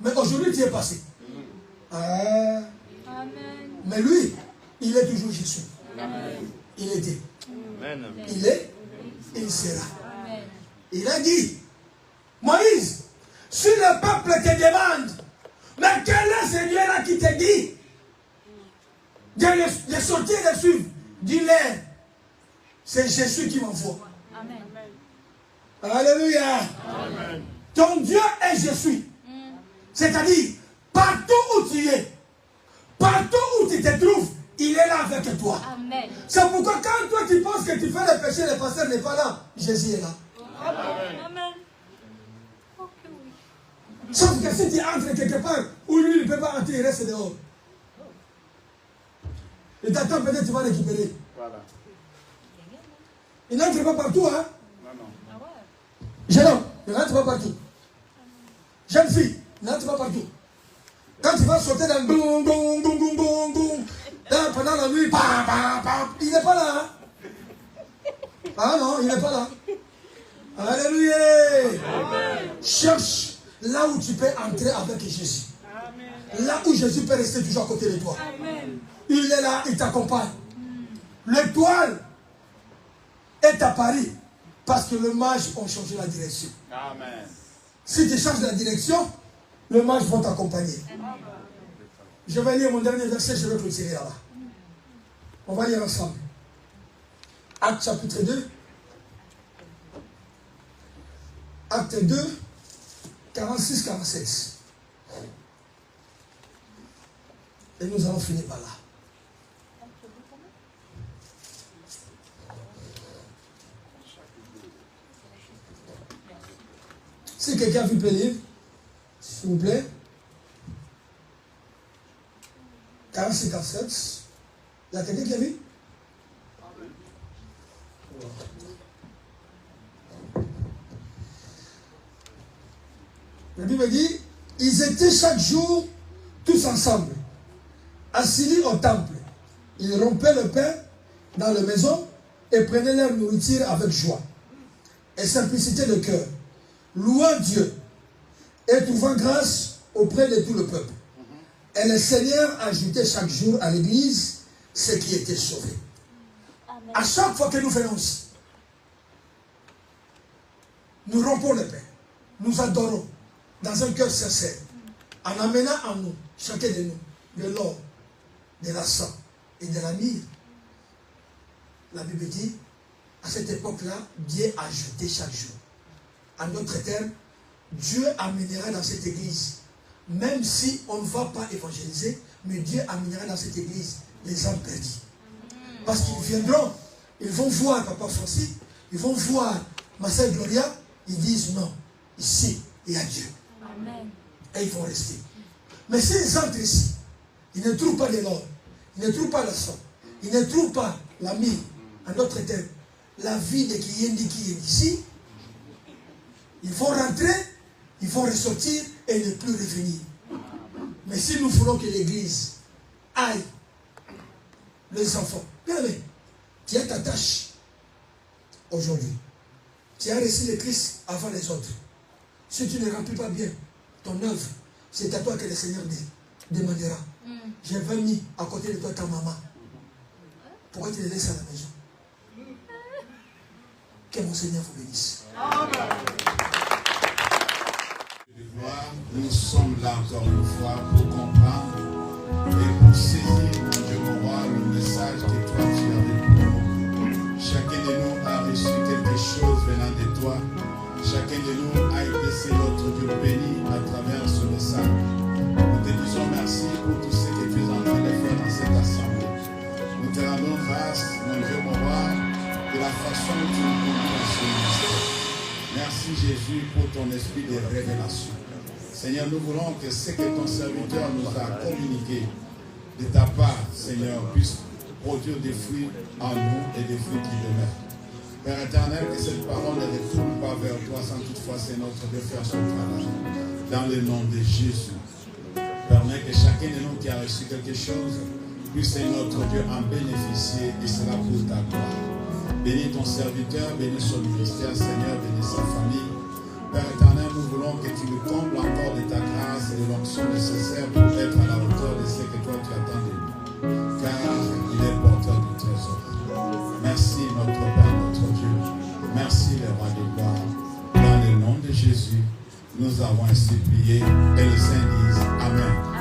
Speaker 1: Mais aujourd'hui, tu es passé. Amen. Mais lui, il est toujours Jésus. Amen. Il était. Amen. Il est, il sera. Amen. Il a dit, Moïse, si le peuple te demande, mais quel est ce Dieu-là qui te dit de sortir et de suivre? Dis-leur, c'est Jésus qui m'envoie. Amen. Alléluia. Amen. Ton Dieu est Jésus. C'est-à-dire, partout où tu es, partout où tu te trouves, il est là avec toi. Amen. C'est pourquoi quand toi tu penses que tu fais le péché, le pasteur n'est pas là, Jésus est là. Amen. Amen. Sauf que si tu entres quelque part où lui ne peut pas entrer, il reste dehors. Et t'attends peut-être tu vas récupérer. Voilà. Il n'entre pas partout, hein? Non. Jeune homme, il n'entre pas partout. Jeune fille, il n'entre pas partout. Quand tu vas sauter dans le boum, boum, boum, boum, boum, boum, là, pendant la nuit, bam, bam, bam, il n'est pas là. Hein? Ah non, il n'est pas là. Alléluia. Amen. Cherche là où tu peux entrer avec Jésus. Amen. Là où Jésus peut rester toujours à côté de toi. Amen. Il est là, il t'accompagne. L'étoile est à Paris parce que le mage a changé la direction. Amen. Si tu changes la direction, le mage va t'accompagner. Je vais lire mon dernier verset, je vais clôturer là-bas. On va lire ensemble. Acte chapitre 2. Acte 2, 46-46. Et nous allons finir par là. Si quelqu'un veut lire, s'il vous plaît. 46-47. Il y a quelqu'un qui a vu? La Bible dit, ils étaient chaque jour tous ensemble, assis au temple. Ils rompaient le pain dans la maison et prenaient leur nourriture avec joie et simplicité de cœur, louant Dieu et trouvant grâce auprès de tout le peuple. Et le Seigneur ajoutait chaque jour à l'église ceux qui étaient sauvés. Amen. À chaque fois que nous venons ici, nous rompons le pain, nous adorons dans un cœur sincère, en amenant en nous, chacun de nous, de l'or, de la sang et de la myrrhe. La Bible dit, à cette époque-là, Dieu ajoutait chaque jour. En d'autres termes, Dieu amènera dans cette église, même si on ne va pas évangéliser, mais Dieu amènera dans cette église les âmes perdues. Parce qu'ils viendront, ils vont voir Papa Francis, ils vont voir ma sœur Gloria, ils disent non, ici, il y a Dieu. Amen. Et ils vont rester. Mais s'ils entrent ici, ils ne trouvent pas de l'or, ils ne trouvent pas le sang, ils ne trouvent pas la myrrhe, en d'autres termes, la vie de Kiyendi qui est ici, ils vont rentrer, ils vont ressortir et ne plus revenir. Mais si nous voulons que l'église aille, les enfants, bien aimé, tu as ta tâche aujourd'hui. Tu as reçu le Christ avant les autres. Si tu ne remplis pas bien ton œuvre, c'est à toi que le Seigneur demandera. J'ai mis à côté de toi ta maman. Pourquoi tu les laisses à la maison? Que mon Seigneur vous bénisse.
Speaker 2: Nous sommes là encore une fois pour comprendre et pour saisir, mon Dieu, mon roi, le message que toi tu as avec nous. Chacun de nous a reçu quelque chose venant de toi. Chacun de nous a été, c'est notre Dieu béni à travers ce message. Nous te disons merci pour tout ce que tu es en train de faire dans cette assemblée. grâce, mon Dieu, mon roi, de la façon dont tu nous conduis dans ce ministère. Merci Jésus pour ton esprit de révélation. Seigneur, nous voulons que ce que ton serviteur nous a communiqué de ta part, Seigneur, puisse produire des fruits en nous et des fruits qui demeurent. Père éternel, que cette parole ne retourne pas vers toi sans toutefois, c'est notre de faire son travail. Dans le nom de Jésus, permets que chacun de nous qui a reçu quelque chose puisse, notre Dieu, en bénéficier et cela pour ta gloire. Bénis ton serviteur, bénis son ministère, Seigneur, bénis sa famille. Père éternel, nous voulons que tu nous combles encore de ta grâce et de l'onction nécessaire pour être à la hauteur de ce que toi tu attends de nous. Car il est porteur du trésor. Merci notre Père, notre Dieu. Merci le roi de gloire. Dans le nom de Jésus, nous avons ainsi prié et le Saint dise Amen.